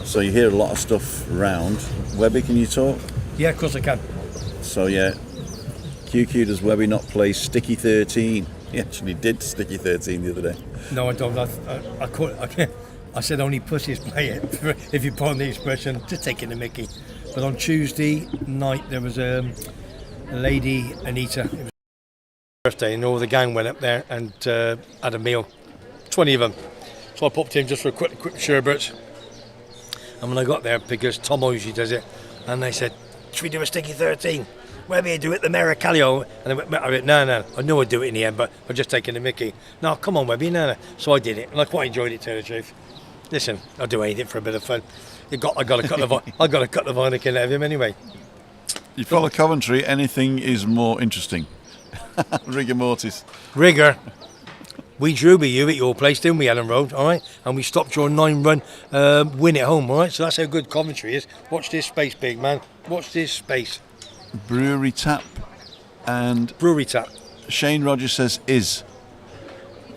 Speaker 1: So you hear a lot of stuff round. Webby, can you talk?
Speaker 2: Yeah, of course I can.
Speaker 1: So yeah, QQ, does Webby not play Sticky 13? He actually did Sticky 13 the other day.
Speaker 2: No, I don't. I said only pussies play it, if you pardon the expression, just taking the mickey. But on Tuesday night, there was a lady, Anita, it was her birthday, and all the gang went up there and had a meal. 20 of them. So I popped in just for a quick sherbet. And when I got there, because Tom usually does it, and they said, "Should we do a Sticky 13? Maybe I do it the Mericalio." And I went, no. I know I'd do it in the end, but I'm just taking the mickey. No, come on, Webby, no. So I did it, and I quite enjoyed it, to tell the truth. Listen, I'll do anything for a bit of fun. I got a couple of Heineken out of him anyway.
Speaker 1: You follow Coventry, anything is more interesting. Rigor mortis.
Speaker 2: Rigor. We drew with you at your place, didn't we, Ellen Road, all right? And we stopped your 9-run win at home, all right? So that's how good Coventry is. Watch this space, big man. Watch this space.
Speaker 1: Brewery Tap and...
Speaker 2: Brewery Tap.
Speaker 1: Shane Rogers says, is.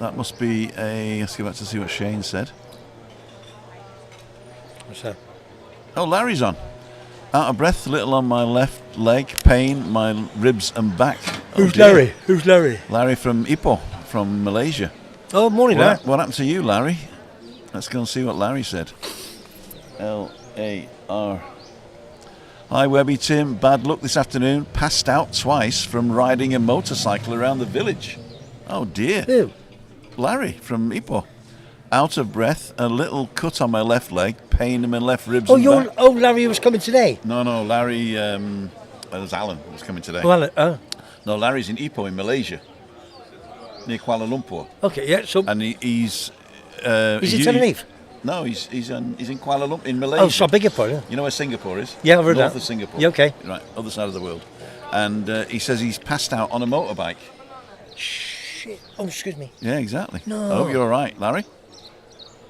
Speaker 1: That must be a... Let's go back to see what Shane said.
Speaker 2: What's that?
Speaker 1: Oh, Larry's on. Out of breath, a little on my left leg, pain, my ribs and back.
Speaker 2: Who's Larry? Who's Larry?
Speaker 1: Larry from Ipoh, from Malaysia.
Speaker 2: Oh, morning, Larry.
Speaker 1: What happened to you, Larry? Let's go and see what Larry said. L-A-R. Hi, Webby, Tim. Bad luck this afternoon. Passed out twice from riding a motorcycle around the village. Oh, dear.
Speaker 2: Who?
Speaker 1: Larry from Ipoh. Out of breath, a little cut on my left leg, pain in my left ribs.
Speaker 2: Oh,
Speaker 1: and back.
Speaker 2: Larry was coming today.
Speaker 1: No, Larry. It was Alan was coming today.
Speaker 2: Oh, Alan.
Speaker 1: No, Larry's in Ipoh in Malaysia, near Kuala Lumpur.
Speaker 2: Okay, yeah. So
Speaker 1: And he's.
Speaker 2: he's in Tenerife.
Speaker 1: No, he's in Kuala Lumpur in Malaysia.
Speaker 2: Oh, so I beg your pardon.
Speaker 1: You know where Singapore is?
Speaker 2: Yeah, I've heard
Speaker 1: North
Speaker 2: that.
Speaker 1: of Singapore.
Speaker 2: Yeah, okay.
Speaker 1: Right, other side of the world. And he says he's passed out on a motorbike.
Speaker 2: Shit. Oh, excuse me.
Speaker 1: Yeah, exactly.
Speaker 2: No.
Speaker 1: I hope you're all right, Larry.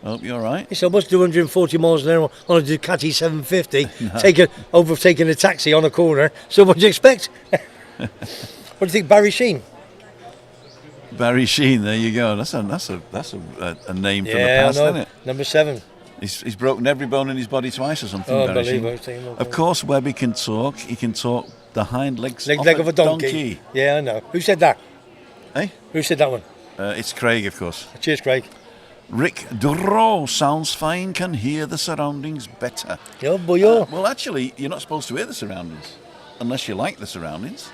Speaker 1: I hope you're all right.
Speaker 2: Yes, I was doing 140 miles an hour on a Ducati 750, overtaking a taxi on a corner. So what do you expect? What do you think, Barry Sheen?
Speaker 1: Barry Sheen, there you go. That's a name from the past, isn't it?
Speaker 2: Number 7.
Speaker 1: He's broken every bone in his body twice or something.
Speaker 2: Oh,
Speaker 1: Barry Sheen.
Speaker 2: unbelievable.
Speaker 1: Of course, Webby can talk. He can talk the hind legs
Speaker 2: Leg of a donkey. Yeah, I know. Who said that?
Speaker 1: Hey?
Speaker 2: Who said that one?
Speaker 1: It's Craig, of course.
Speaker 2: Cheers, Craig.
Speaker 1: Rick Duro sounds fine, can hear the surroundings better.
Speaker 2: Yo, boyo.
Speaker 1: Well, actually, you're not supposed to hear the surroundings unless you like the surroundings.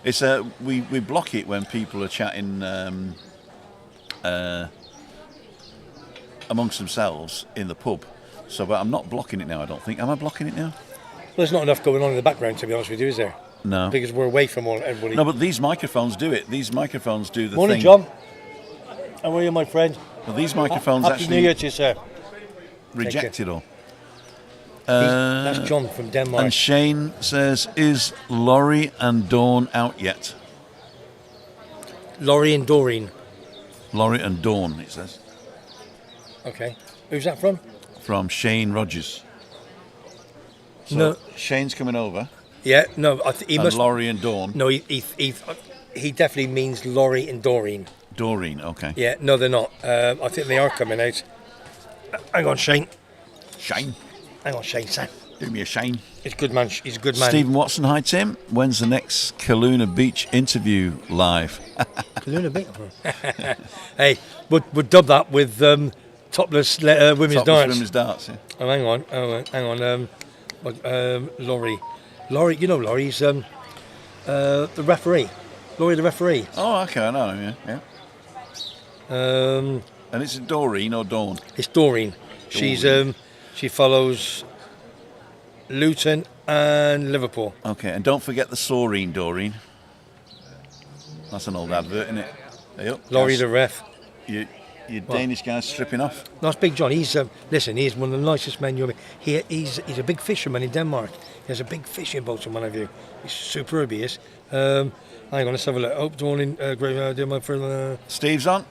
Speaker 1: It's we block it when people are chatting amongst themselves in the pub. So, but I'm not blocking it now. I don't think. Am I blocking it now?
Speaker 2: Well, there's not enough going on in the background, to be honest with you, is there?
Speaker 1: No.
Speaker 2: Because we're away from everybody.
Speaker 1: No, but these microphones do it. These microphones do the
Speaker 2: Morning,
Speaker 1: thing.
Speaker 2: John. How are you, my friend?
Speaker 1: Well, these microphones
Speaker 2: Happy New
Speaker 1: actually
Speaker 2: Year to you, sir.
Speaker 1: reject it all.
Speaker 2: That's John from Denmark.
Speaker 1: And Shane says, "Is Laurie and Dawn out yet?"
Speaker 2: Laurie and Doreen.
Speaker 1: Laurie and Dawn, it says.
Speaker 2: Okay. Who's that from?
Speaker 1: From Shane Rogers. So
Speaker 2: No.
Speaker 1: Shane's coming over.
Speaker 2: Yeah, no, he
Speaker 1: And
Speaker 2: must.
Speaker 1: Laurie and Dawn.
Speaker 2: No, he definitely means Laurie and Doreen.
Speaker 1: Doreen, okay.
Speaker 2: Yeah, no, they're not. I think they are coming out. Hang on, Shane.
Speaker 1: Shane.
Speaker 2: Hang on, Shane, son.
Speaker 1: Give me a Shane.
Speaker 2: He's a good man. He's a good man.
Speaker 1: Stephen Watson, hi Tim. When's the next Kaluna Beach interview live?
Speaker 2: Kaluna Beach. Hey, we'll dub that with topless women's
Speaker 1: Topless
Speaker 2: dance.
Speaker 1: women's darts, yeah.
Speaker 2: Oh, hang on. Laurie. Laurie, you know Laurie's the referee. Laurie, the referee.
Speaker 1: Oh, okay, I know him, yeah. And it's Doreen or Dawn?
Speaker 2: It's Doreen. She's she follows Luton and Liverpool.
Speaker 1: Okay, and don't forget the Saurine Doreen. That's an old advert, isn't it? Hey up,
Speaker 2: Laurie
Speaker 1: guys.
Speaker 2: the ref.
Speaker 1: You Danish guys stripping off.
Speaker 2: That's Big John. He's listen. He's one of the nicest men you'll meet. He's a big fisherman in Denmark. He has a big fishing boat in one of you. He's superb. He is. Hang on, let's have a look. Hope Dawn great idea, my friend.
Speaker 1: Steve's on.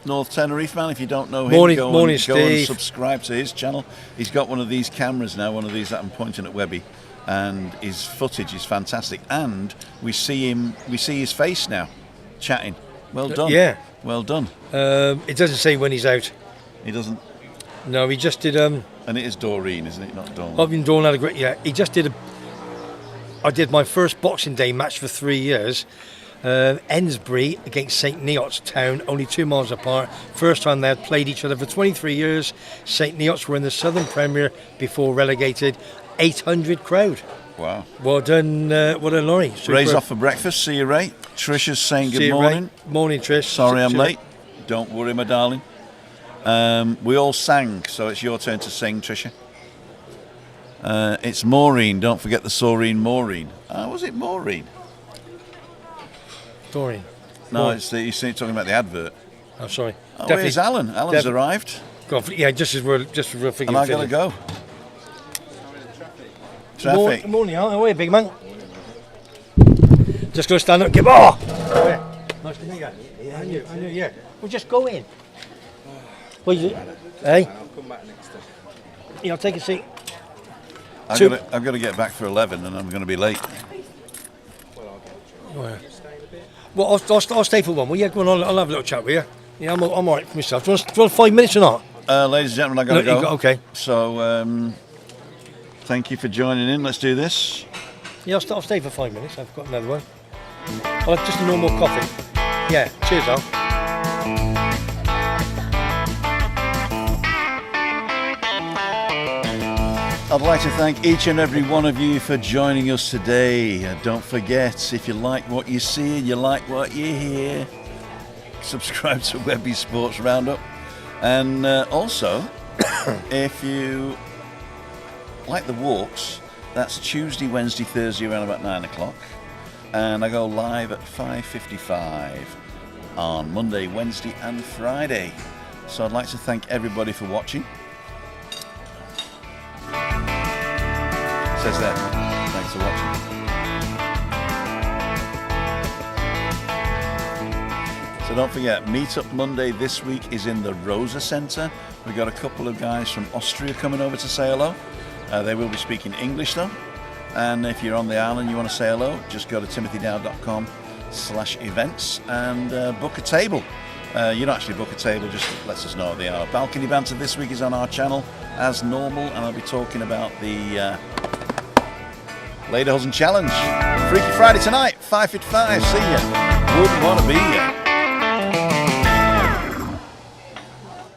Speaker 1: North Tenerife man. If you don't know him,
Speaker 2: Morning,
Speaker 1: go and
Speaker 2: Steve.
Speaker 1: subscribe to his channel. He's got one of these cameras now, one of these that I'm pointing at Webby, and his footage is fantastic. And we see his face now, chatting. Well done.
Speaker 2: Yeah.
Speaker 1: Well done.
Speaker 2: It doesn't say when he's out.
Speaker 1: He doesn't.
Speaker 2: No, he just did.
Speaker 1: And it is Doreen, isn't it? Not Dawn.
Speaker 2: I've been Dawn had a great. Yeah, he just did I did my first Boxing Day match for 3 years. Ensbury against St Neots Town, only 2 miles apart. First time they had played each other for 23 years. St Neots were in the Southern Premier before relegated. 800 crowd.
Speaker 1: Wow.
Speaker 2: Well done, Laurie. Super.
Speaker 1: Ray's off for breakfast. See you, Ray. Trisha's saying
Speaker 2: See
Speaker 1: good
Speaker 2: you,
Speaker 1: morning.
Speaker 2: Ray. Morning, Trish.
Speaker 1: Sorry I'm
Speaker 2: See you.
Speaker 1: late. Don't worry, my darling. We all sang, so it's your turn to sing, Trisha. It's Maureen. Don't forget the Saurine Maureen. Was it Maureen?
Speaker 2: Doreen.
Speaker 1: No,
Speaker 2: Maureen.
Speaker 1: it's you're talking about the advert.
Speaker 2: I'm sorry.
Speaker 1: Oh, where's Alan? Alan's arrived.
Speaker 2: Yeah, just as we're figuring.
Speaker 1: And I gotta go. Traffic.
Speaker 2: Good morning, Alan. How are you, big man? Just gonna stand up and give. Oh! Nice to meet you. Yeah, and you, yeah. We'll just go in. Well, hey?
Speaker 3: I'll come back next time.
Speaker 2: Yeah, I'll take a seat.
Speaker 1: I've got to get back for 11 and I'm going to be late.
Speaker 2: Well, I'll stay for one. Well, yeah, go on. I'll have a little chat with you. Yeah, I'm all right for myself. Do you want 5 minutes or not?
Speaker 1: ladies and gentlemen, I got to
Speaker 2: No,
Speaker 1: go.
Speaker 2: okay.
Speaker 1: So, thank you for joining in. Let's do this.
Speaker 2: Yeah, I'll stay for 5 minutes. I've got another one. I'll have just a normal coffee. Yeah, cheers, Al.
Speaker 1: I'd like to thank each and every one of you for joining us today. Don't forget, if you like what you see and you like what you hear, subscribe to Webby Sports Roundup. And also, if you like the walks, that's Tuesday, Wednesday, Thursday around about 9 o'clock. And I go live at 5:55 on Monday, Wednesday and Friday. So I'd like to thank everybody for watching. Says that. Thanks for watching. So don't forget, Meetup Monday this week is in the Rosa Centre. We've got a couple of guys from Austria coming over to say hello. They will be speaking English though. And if you're on the island and you want to say hello, just go to timothydow.com/events and book a table. You don't actually book a table, just lets us know what they are. Balcony Banter this week is on our channel as normal, and I'll be talking about the Lederhosen Challenge. Freaky Friday tonight, 5:55. See ya. Wouldn't want to be ya.